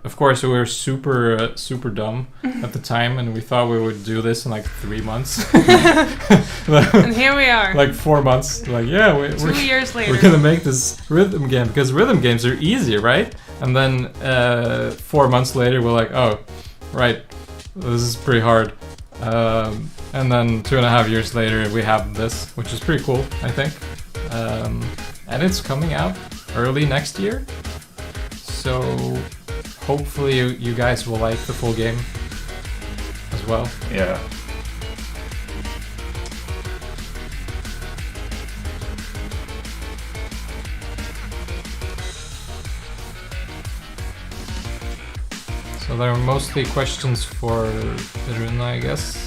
Of course, we were super dumb at the time, and we thought we would do this in like 3 months. And here we are. Like 4 months. Like, we're 2 years later. we're gonna make this rhythm game because rhythm games are easy, right? And then 4 months later, we're like, oh, right, this is pretty hard. And then 2.5 years later, we have this, which is pretty cool, I think. And it's coming out early next year. So hopefully you guys will like the full game as well. Yeah. So there are mostly questions for Rune, I guess.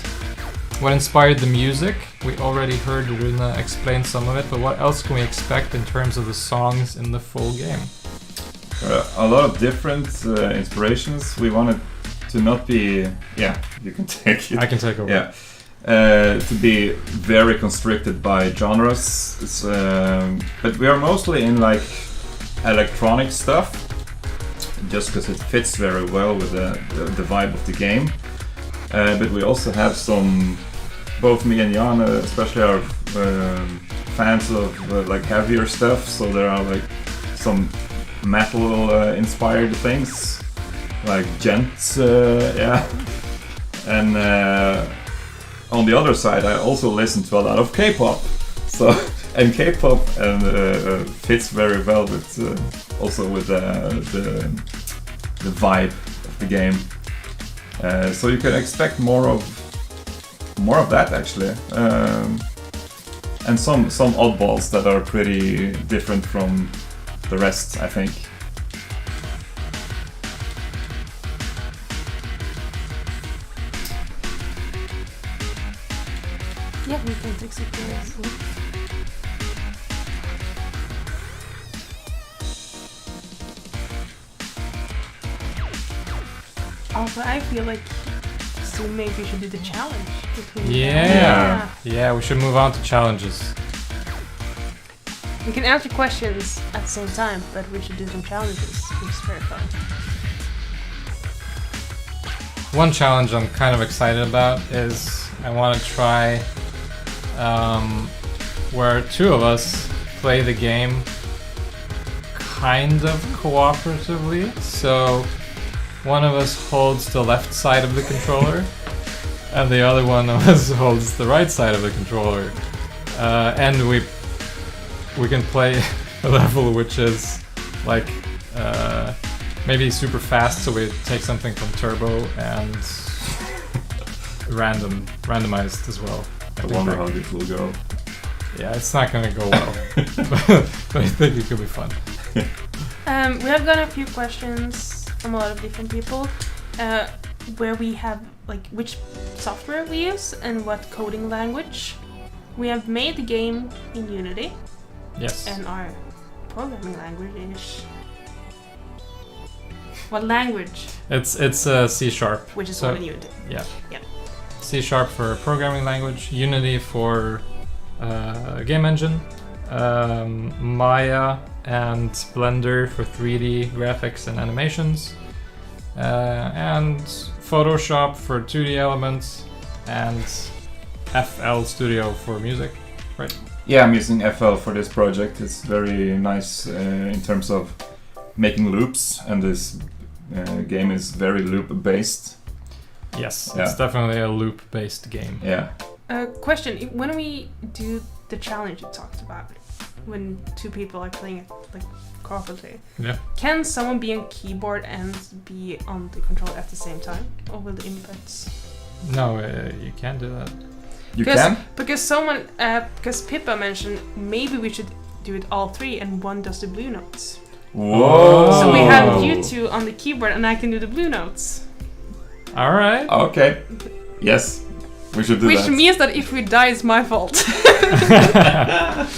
What inspired the music? We already heard Rune explain some of it, but what else can we expect in terms of the songs in the full game? A lot of different inspirations. We wanted to not be... Yeah, you can take it. I can take over. Yeah. To be very constricted by genres. But we are mostly in like electronic stuff, just because it fits very well with the vibe of the game. But we also have some, both me and Jan especially are fans of like heavier stuff, so there are like some metal inspired things, like Gents, and on the other side I also listen to a lot of K-pop, so and K-pop fits very well with also with the vibe of the game. So you can expect more of that actually, and some oddballs that are pretty different from the rest, I think. Yeah, we can fix it there. Also, I feel like soon maybe we should do the challenge between Yeah, we should move on to challenges. We can answer questions at the same time, but we should do some challenges, which is very fun. One challenge I'm kind of excited about is I want to try where 2 of us play the game kind of cooperatively. So one of us holds the left side of the controller and the other one of us holds the right side of the controller. And we can play a level which is like maybe super fast, so we take something from Turbo, and randomized as well. I wonder how this will go. Yeah, it's not gonna go well, but I think it could be fun. We have gotten a few questions from a lot of different people, where we have like which software we use and what coding language. We have made the game in Unity. Yes. And our programming language is What language? It's C sharp. Which is So- what Unity. Yeah. Yeah. C sharp for programming language, Unity for game engine, Maya and Blender for 3D graphics and animations, and Photoshop for 2D elements, and FL Studio for music. Yeah, I'm using FL for this project. It's very nice in terms of making loops, and this game is very loop-based. Yes, Yeah. it's definitely a loop-based game. Yeah. Question: when we do the challenge you talked about, when two people are playing it like cooperatively, Yeah. can someone be on keyboard and be on the controller at the same time, or will the inputs? No, you can't do that. You Because- can? Because Pippa mentioned maybe we should do it all three, and one does the blue notes. Whoa! So we Oh. have you two on the keyboard, and I can do the blue notes. All right. Okay. Yes, we should do Which that. means that if we die, it's my fault.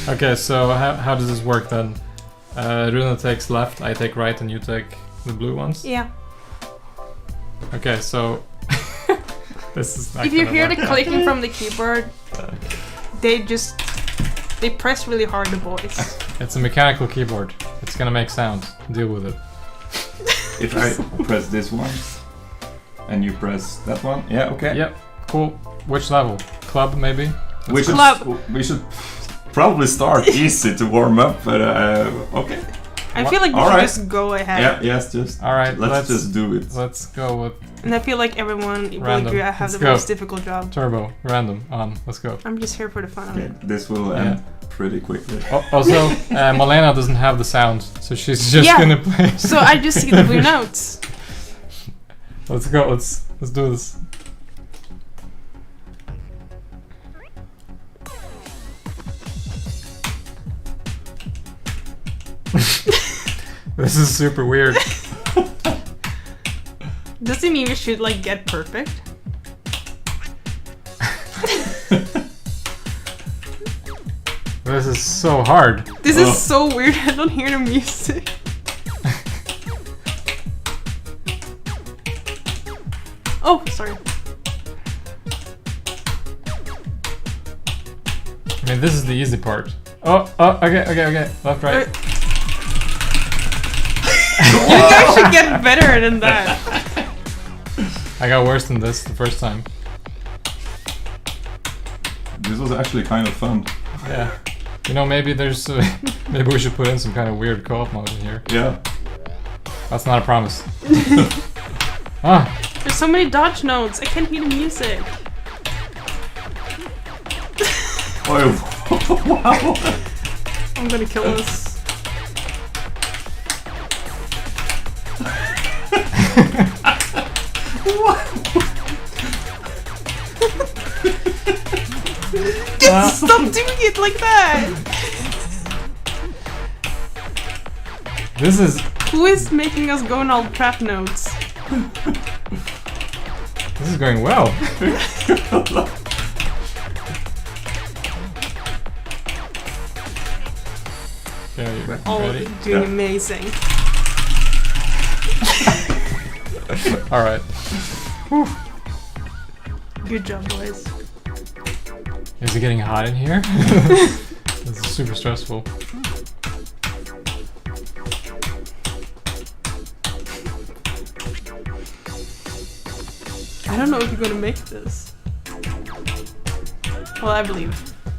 Okay, so how does this work then? Runa takes left, I take right, and you take the blue ones? Yeah. Okay, so... this is not If you gonna hear work. the clicking from the keyboard, they press really hard, the boys. It's a mechanical keyboard. It's gonna make sound. Deal with it. If I press this one, and you press that one, yeah, okay. Yep, cool. Which level? Club, maybe? We should, Club. we should probably start easy to warm up, but okay. I feel like we All should right. just go ahead. Yeah, yes, just Alright, let's just do it. let's go with And I feel like everyone will Random. agree I have Let's the go. most difficult job. turbo, random, on. Let's go. I'm just here for the fun of Okay, it. this will end pretty quickly. Also, Malena doesn't have the sound, so she's just Yeah. gonna play. So I just see the blue notes. Let's go. Let's do this. This is super weird. Does it mean we should like get perfect? This is so hard. This Oh. is so weird. I don't hear the music. Oh, sorry. I mean, this is the easy part. Oh, okay. Left, right. You guys should get better than that. I got worse than this the first time. This was actually kind of fun. Yeah. You know, maybe there's... maybe we should put in some kind of weird co-op mode in here. Yeah. That's not a promise. Ah, There's so many dodge notes. I can't hear the music. Oh, wow. I'm gonna kill this. Stop doing it like that! this is... Who is making us go on all trap notes? This is going well. Okay, you All ready? doing Yeah. amazing. Alright. Good job, boys. Is it getting hot in here? This is super stressful. I don't know if you're gonna make this. Well, I believe.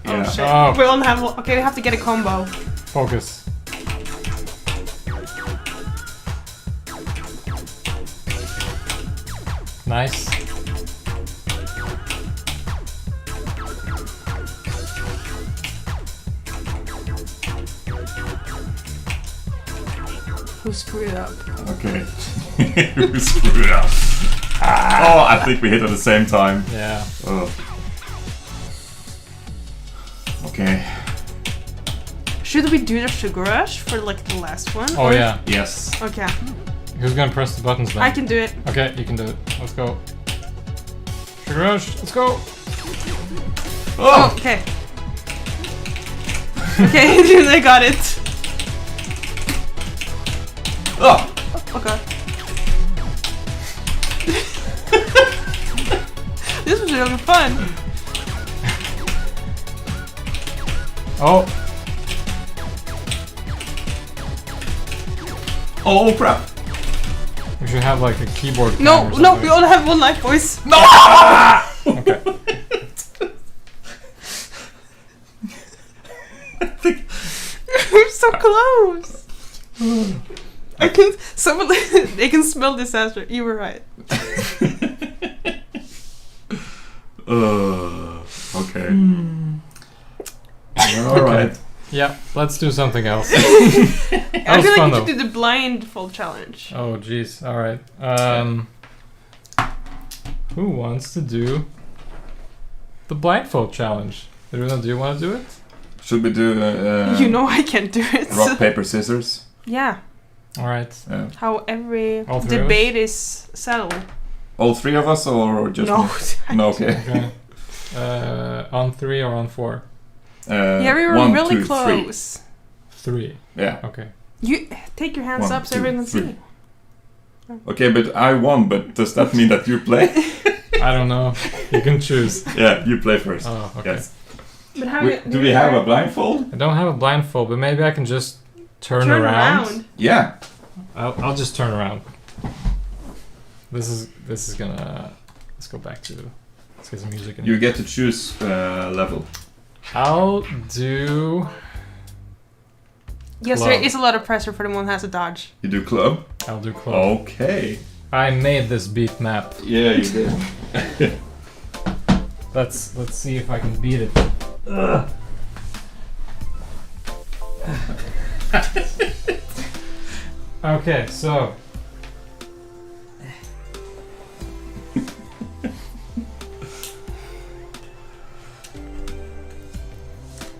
Yeah. Oh shit. Oh. We don't have. Okay, we have to get a combo. Focus. Nice. Who screwed up? Okay. We screwed up. Oh, I think we hit at the same time. Yeah. Oh. Okay. Should we do the sugar rush for like the last one? Oh Or- yeah. Yes. Okay, Who's gonna press the buttons then? I can do it. Okay, you can do it. Let's go. Sugar Rush, let's go. Oh, okay. Okay, I got it. Oh! Okay. fun. Oh, Oh crap! we should have like a keyboard. No, cam or no, something. we all have one life, boys. No! Okay. We're so close. I can. Someone. They can smell disaster. You were right. Okay. Okay. Alright. Yeah, let's do something else. I was feel fun, like you should do the blindfold challenge. Oh, jeez. All right. Who wants to do the blindfold challenge? Do you want to do it? Should we do You know I can't do it. rock, paper, scissors? Yeah. All right. Yeah. How every All three of debate is settled. All three of us or just No. me? No, okay. Okay. On 3 or on 4? Yeah, we were 1, really 2, 3. close. 3. Yeah. Okay. You take your hands 1, up so 2, everyone can 3. see. Okay, but I won, but does that mean that you play? I don't know. You can choose. Yeah, you play first. Oh, okay. Yes. But how Do we have a blindfold? I don't have a blindfold, but maybe I can just turn turn around. around? Yeah. I'll just turn around. This is gonna. Let's go back to. Let's get some music in. You get to choose level. I'll do. Yes, Club. there is a lot of pressure for the one who has a dodge. You do club? I'll do club. Okay. I made this beat map. Yeah, you did. Let's see if I can beat it. Ugh. Okay, so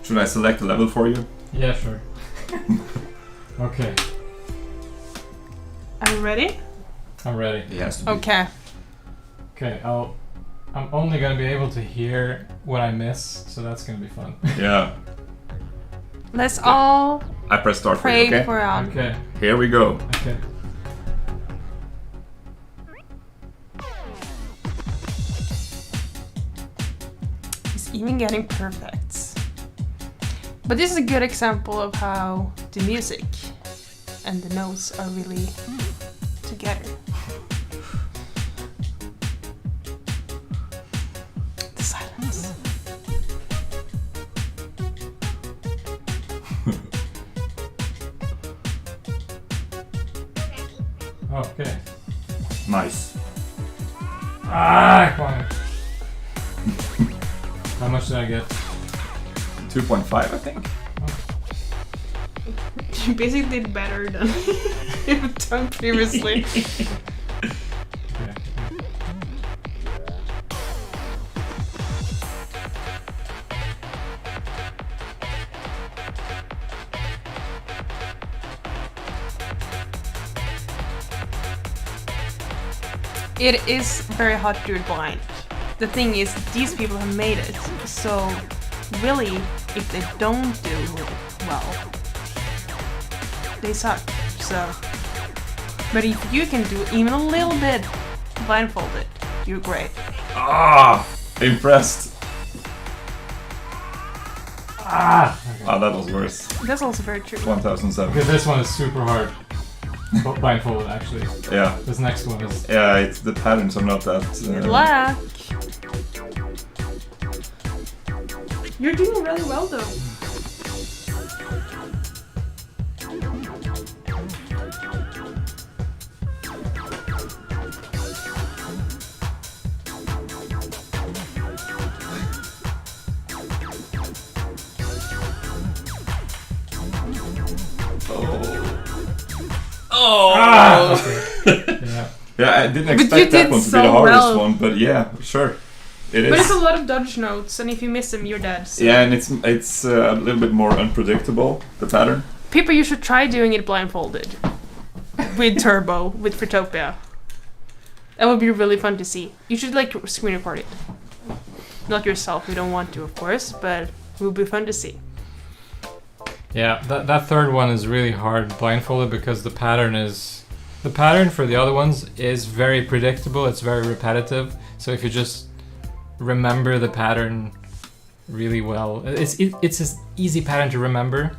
Should I select a level for you? yeah, sure. Okay, Are you ready? I'm ready. Yes. Okay. Okay, I'm only gonna be able to hear what I miss, so that's gonna be fun. Yeah. Let's all I press start for pray you, okay? for Okay, Here we go. okay. It's even getting perfect. But this is a good example of how the music and the notes are really together. The silence. Okay. Nice. Ah, come on. How much did I get? 2.5, I think. You basically did better than you've done previously. Okay. It is very hard to do it blind. The thing is, these people have made it, so really, if they don't do it well, they suck. So, but if you can do even a little bit blindfolded, you're great. Ah! Impressed. Ah! Ah, that was worse. That's also very true. 1007. Okay, this one is super hard. Blindfolded, actually. Yeah. This next one is. Yeah, it's the patterns are not that. Good luck. You're doing really well, though. Oh! Ah! Okay. Yeah. Yeah, I didn't But you expect that did one to be so the hardest well. one, but yeah, sure. It But is. it's a lot of dodge notes, and if you miss them, you're dead. So. Yeah, and it's a little bit more unpredictable, the pattern. People, you should try doing it blindfolded. With Turbo, with Fruitopia. That would be really fun to see. You should like screen record it. Not yourself, you don't want to, of course, but it would be fun to see. Yeah, that third one is really hard blindfolded because the pattern for the other ones is very predictable. It's very repetitive. So if you just remember the pattern really well. It's an easy pattern to remember,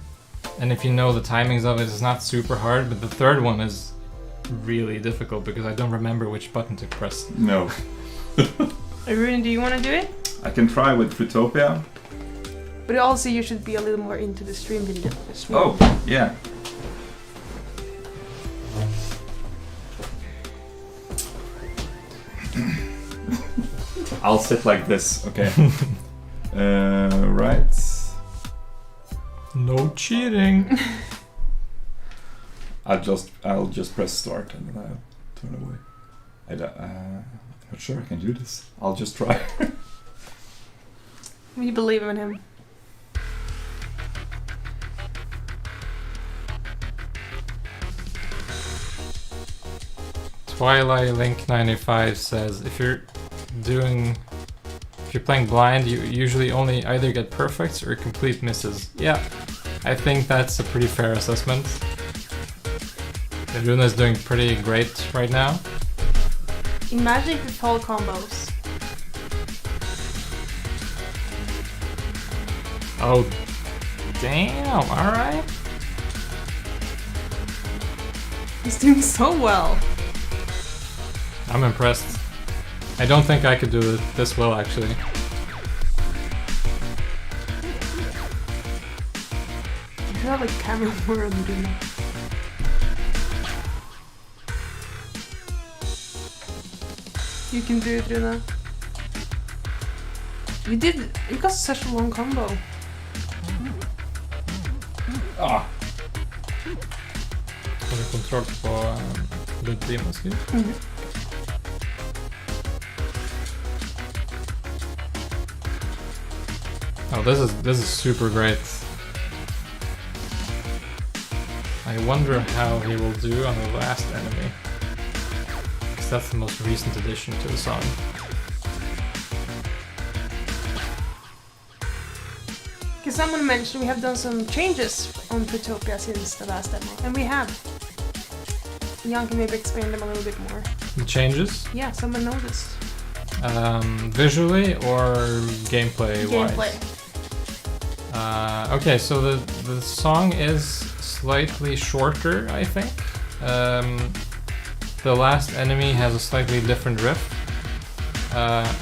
and if you know the timings of it, it's not super hard. But the third one is really difficult because I don't remember which button to press. No. Rune, do you want to do it? I can try with Fruitopia. But also you should be a little more into the stream than the stream. Oh, yeah. I'll sit like this, okay. Right. No cheating. I'll just press start and then I'll turn away. I'm not sure I can do this. I'll just try. We believe in him. Twilight Link 95 says if you're playing blind, you usually only either get perfects or complete misses. Yeah, I think that's a pretty fair assessment. Runa's doing pretty great right now. Imagine the full combos. Oh, damn, alright. He's doing so well. I'm impressed. I don't think I could do it this well, actually. You should have like camera world and do that. You can do it, Runa. You got such a long combo. Ah. Har du kontroll på Ludvig måske? Oh, this is super great. I wonder how he will do on the last enemy, because that's the most recent addition to the song. Because someone mentioned we have done some changes on Fruitopia since the last demo, and we have. Jan can maybe explain them a little bit more. The changes? Yeah, someone noticed. Visually or gameplay wise? Gameplay. Okay, so the song is slightly shorter, I think. The last enemy has a slightly different riff.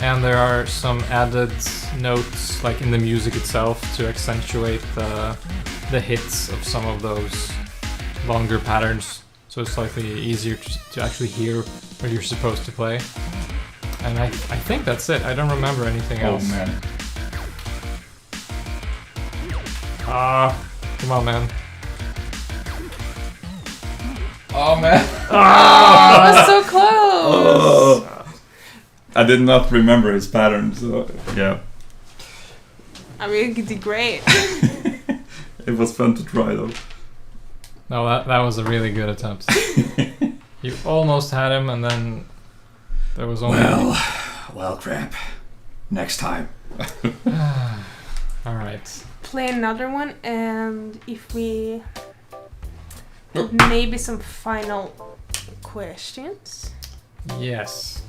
And there are some added notes, like in the music itself, to accentuate the hits of some of those longer patterns. So it's slightly easier to actually hear what you're supposed to play. And I think that's it. I don't remember anything else. Oh man. Come on, man. Oh man. That was so close! I did not remember his pattern, so yeah. I mean, you did great. It was fun to try though. No, that was a really good attempt. You almost had him, and then there was only... Well, crap. Next time. Alright. Play another one, and if we... maybe some final questions? Yes.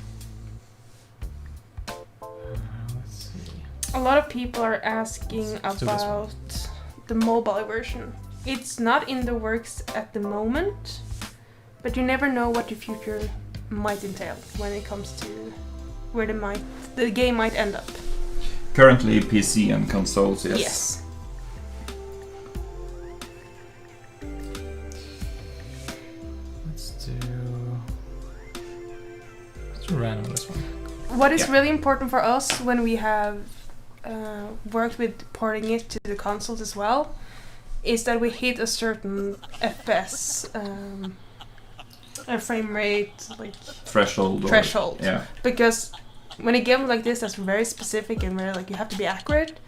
Let's see. A lot of people are asking Let's do this one. about the mobile version. It's not in the works at the moment, but you never know what the future might entail when it comes to where the game might end up. Currently PC and consoles, yes. Yes. Let's do random on this one. What is Yeah. really important for us when we have worked with porting it to the consoles as well is that we hit a certain FPS a frame rate like Threshold. Yeah. because when a game like this that's very specific and very like you have to be accurate,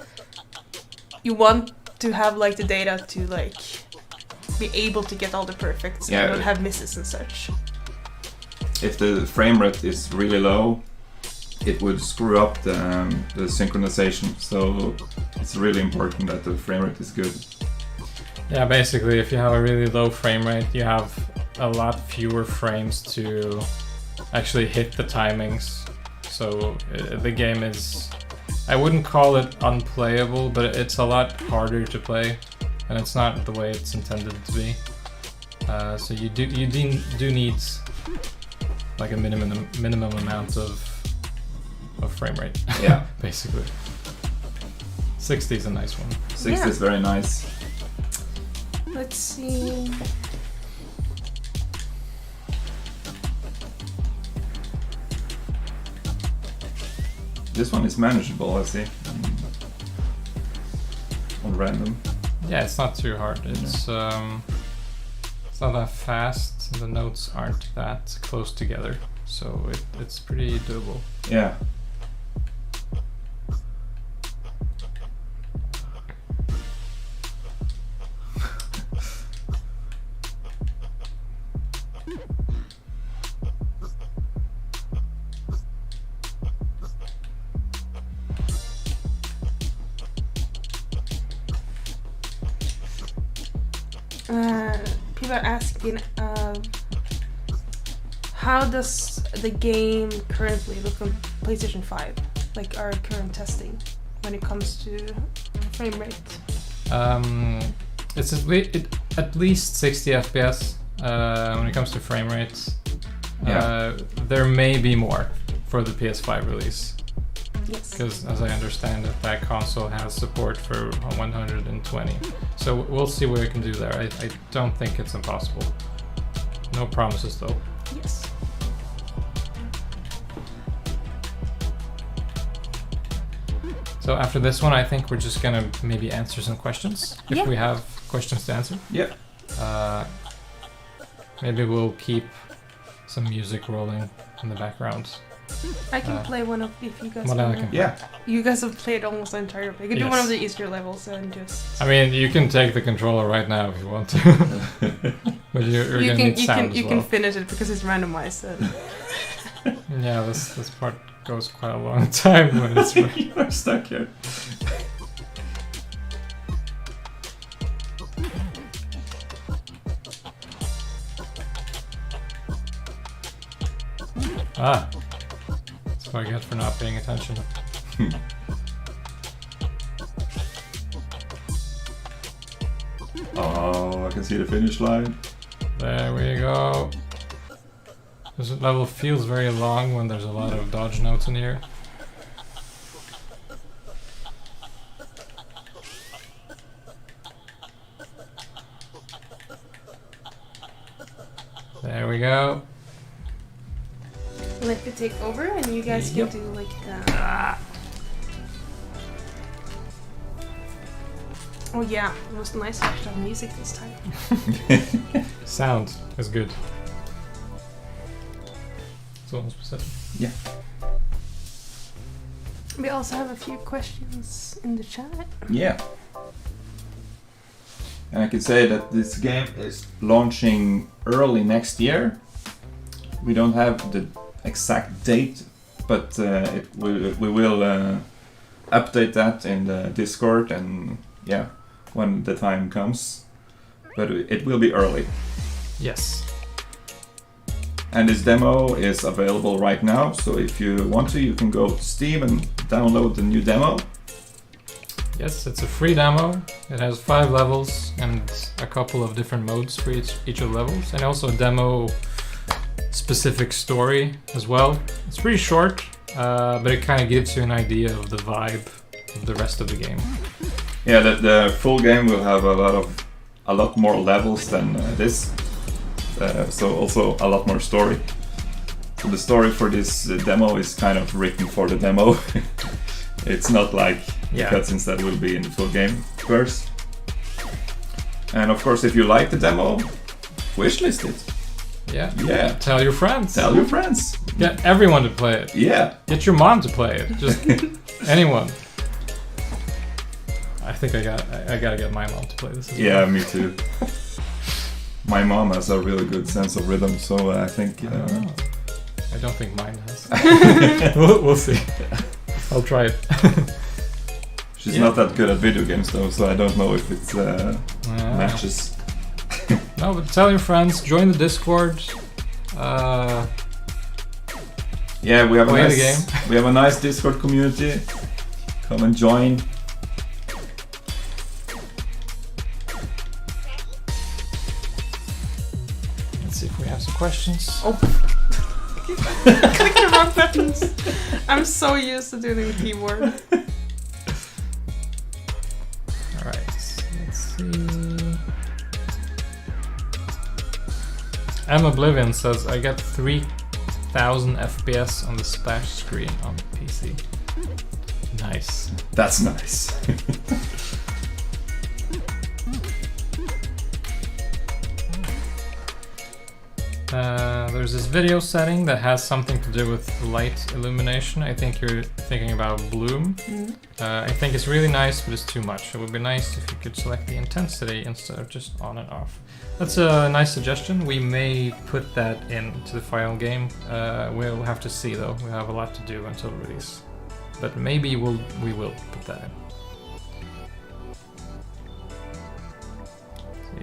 you want to have like the data to like be able to get all the perfects Yeah. and not have misses and such. If the frame rate is really low, it would screw up the synchronization. So it's really important that the frame rate is good. Yeah, basically, if you have a really low frame rate, you have a lot fewer frames to actually hit the timings. So the game is, I wouldn't call it unplayable, but it's a lot harder to play, and it's not the way it's intended to be. So you do need like a minimum amount of frame rate. Yeah. Basically. 60 is a nice one. 60 is very nice. Let's see. This one is manageable, I see. On random. Yeah, it's not too hard. It's not that fast. The notes aren't that close together, so it's pretty doable. Yeah. People are asking, how does the game currently look on PlayStation 5? Like our current testing when it comes to frame rate? It's at least 60 FPS when it comes to frame rates. Yeah. There may be more for the PS5 release. Yes. Because as I understand it, that console has support for 120. So we'll see what we can do there. I don't think it's impossible. No promises though. Yes. So after this one, I think we're just gonna maybe answer some questions. If Yeah. we have questions to answer. Yeah. Maybe we'll keep some music rolling in the background. I can play one of if you guys Malena wanna. can- Yeah. You guys have played almost the entire. I can do one Yes. of the Easter levels and just. I mean, you can take the controller right now if you want to. But you're you gonna can need you sound can as you well. can finish it because it's randomized. Yeah, this part goes quite a long time when it's. You are stuck here. Ah, that's what I get for not paying attention. Oh, I can see the finish line. There we go. This level feels very long when there's a lot of dodge notes in here. There we go. Let it take over, and you guys Yep. can do like the. Oh yeah, it was nice to actually have music this time. Sound is good. It's almost specific. Yeah. We also have a few questions in the chat. Yeah. And I can say that this game is launching early next year. We don't have the exact date, but we will update that in the Discord and yeah, when the time comes. But it will be early. Yes. And this demo is available right now, so if you want to, you can go to Steam and download the new demo. Yes, it's a free demo. It has 5 levels and a couple of different modes for each of the levels, and also a demo specific story as well. It's pretty short, but it kind of gives you an idea of the vibe of the rest of the game. Yeah, the full game will have a lot more levels than this, so also a lot more story. So the story for this demo is kind of written for the demo. It's not like Yeah. cutscenes that will be in the full game verse. And of course, if you like the demo, wishlist it. Yeah. Yeah. Tell your friends. Tell your friends. Get everyone to play it. Yeah. Get your mom to play it. Just anyone. I think I gotta get my mom to play this as well. Yeah, me too. My mom has a really good sense of rhythm, so I think. I don't think mine has. we'll see. I'll try it. She's not that good at video games though, so I don't know if it's matches. No, but tell your friends, join the Discord. Yeah, we have Play a the nice, game. we have a nice Discord community. Come and join. Let's see if we have some questions. Click the wrong buttons. I'm so used to doing the keyboard. Alright, let's see. M Oblivion says I get 3000 FPS on the splash screen on the PC. Nice. That's nice. There's this video setting that has something to do with light illumination. I think you're thinking about bloom. I think it's really nice, but it's too much. It would be nice if you could select the intensity instead of just on and off. That's a nice suggestion. We may put that into the final game. We'll have to see though. We have a lot to do until release. But maybe we will put that in.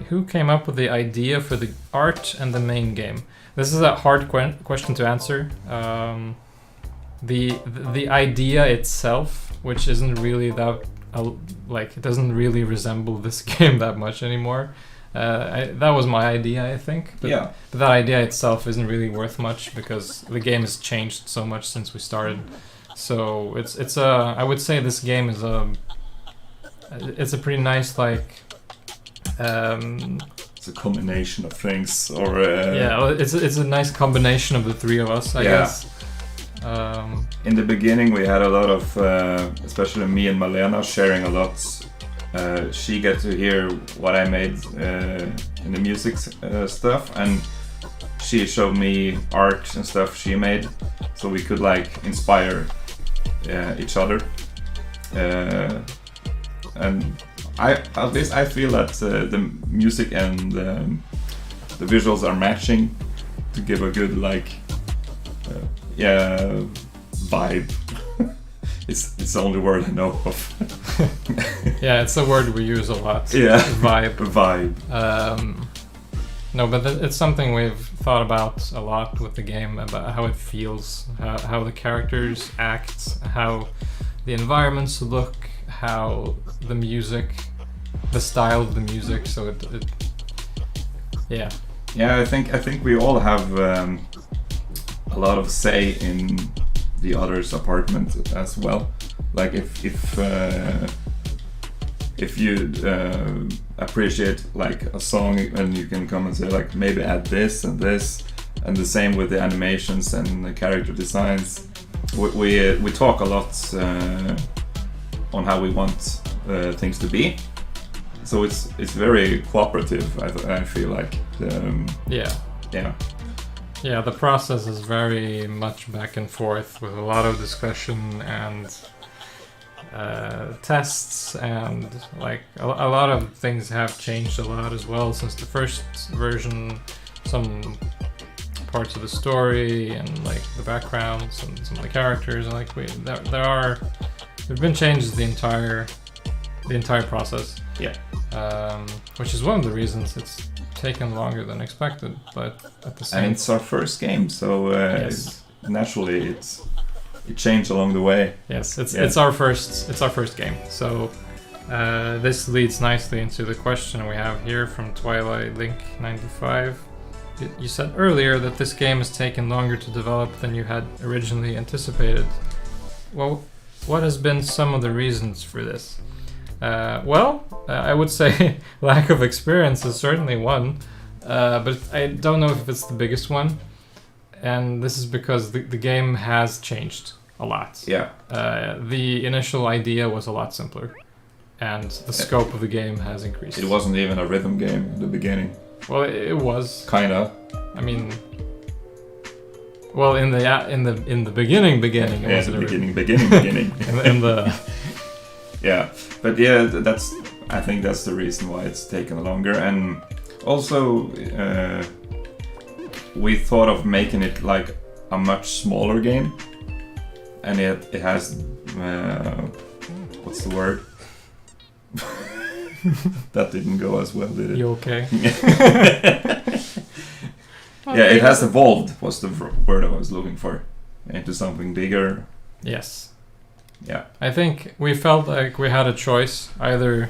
Who came up with the idea for the art and the main game? This is a hard question to answer. The idea itself, which isn't really that like it doesn't really resemble this game that much anymore. That was my idea, I think. But, Yeah. But that idea itself isn't really worth much because the game has changed so much since we started. So it's a I would say this game is it's a pretty nice like. It's a combination of things, or Yeah, it's a nice combination of the three of us, I guess. In the beginning, we had a lot of, especially me and Malena, sharing a lot. She get to hear what I made in the music stuff, and she showed me art and stuff she made, so we could like inspire each other. And at least I feel that the music and the visuals are matching to give a good like vibe. It's the only word I know of. Yeah, it's a word we use a lot. Yeah, Vibe. vibe. No, but it's something we've thought about a lot with the game, about how it feels, how the characters act, how the environments look, how the music, the style of the music. So it yeah. Yeah, I think we all have a lot of say in the other's apartment as well. Like if you appreciate like a song, and you can come and say like maybe add this and this, and the same with the animations and the character designs. We talk a lot on how we want things to be. So it's very cooperative. I feel like. Yeah. Yeah. Yeah, the process is very much back and forth with a lot of discussion and tests, and like a lot of things have changed a lot as well since the first version. Some parts of the story and like the backgrounds and some of the characters, and like there've been changes the entire process. Yeah. Which is one of the reasons it's taken longer than expected, but at the same And it's our first game, so yes. Naturally it changed along the way. Yes, it's our first game. So this leads nicely into the question we have here from Twilight Link 95. You said earlier that this game has taken longer to develop than you had originally anticipated. Well, what has been some of the reasons for this? I would say lack of experience is certainly one, but I don't know if it's the biggest one. And this is because the game has changed a lot. Yeah. The initial idea was a lot simpler, and the scope of the game has increased. It wasn't even a rhythm game in the beginning. Well, it was. Kinda. I mean, well, in the beginning. It Yeah, wasn't the a rhythm. beginning. in the Yeah, but yeah, I think that's the reason why it's taken longer. And also, we thought of making it like a much smaller game, and it has what's the word? That didn't go as well, did it? You okay? Yeah, it has evolved was the word I was looking for. into something bigger. Yes. Yeah. I think we felt like we had a choice: either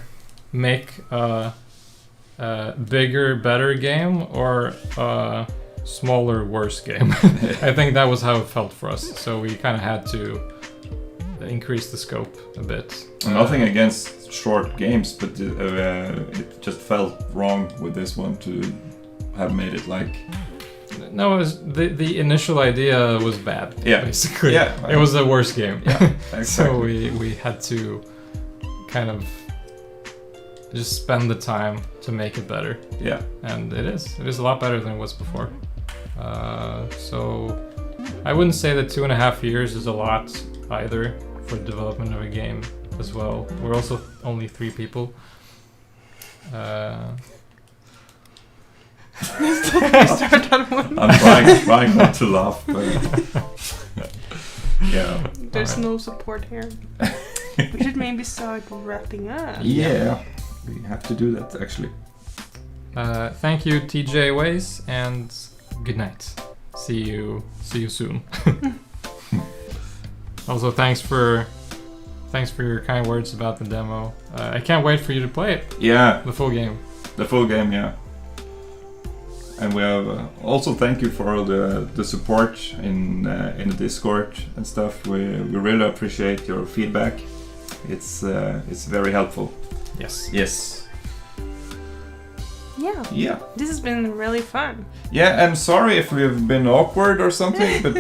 make a bigger, better game or a smaller, worse game. I think that was how it felt for us. So we kind of had to increase the scope a bit. Nothing against short games, but it just felt wrong with this one to have made it like. No, it was the initial idea was bad. Yeah. Basically. Yeah. It was the worst game. Yeah. Exactly. So we had to kind of just spend the time to make it better. Yeah. And it is a lot better than it was before. So I wouldn't say that 2.5 years is a lot either for the development of a game as well. We're also only 3 people. I'm trying not to laugh, but yeah. There's no support here. We should maybe start wrapping up. Yeah, we have to do that actually. Thank you, TJ Ways, and good night. See you soon. Also, thanks for your kind words about the demo. I can't wait for you to play it. Yeah, The full game. the full game. Yeah, and we have also thank you for all the support in the Discord and stuff. We really appreciate your feedback. It's very helpful. Yes. Yes. Yeah. Yeah. This has been really fun. Yeah, I'm sorry if we've been awkward or something, but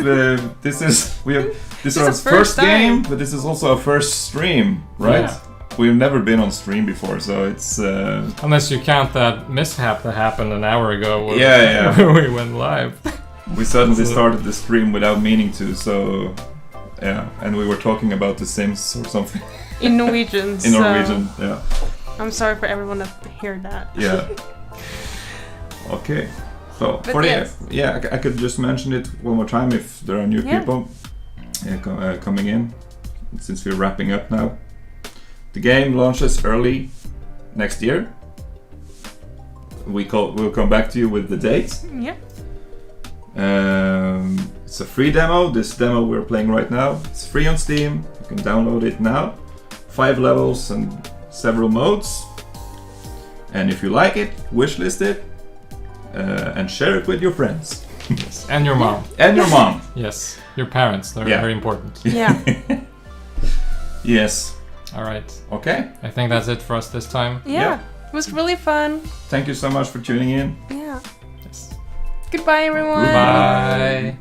this is our our first first game, time. but this is also our first stream, right? Yeah. We've never been on stream before, so it's Unless you count that mishap that happened an hour ago where, Yeah. where we went live. we suddenly So- started the stream without meaning to, so yeah, and we were talking about The Sims or something In Norwegian. in Norwegian. Yeah, I'm sorry for everyone that heard that. yeah. Okay, so But for yes. I could just mention it one more time if there are new Yeah. people coming in, since we're wrapping up now. The game launches early next year. We'll come back to you with the date. Yeah. It's a free demo. This demo we're playing right now. It's free on Steam. You can download it now. 5 levels and several modes. And if you like it, wishlist it and share it with your friends Yes. And your mom. and your mom. Yes. Your parents. They're Yeah. very important. Yeah. Yes. All right. Okay. I think that's it for us this time. Yeah. It was really fun. Thank you so much for tuning in. Yeah. Yes. Goodbye, everyone. Bye.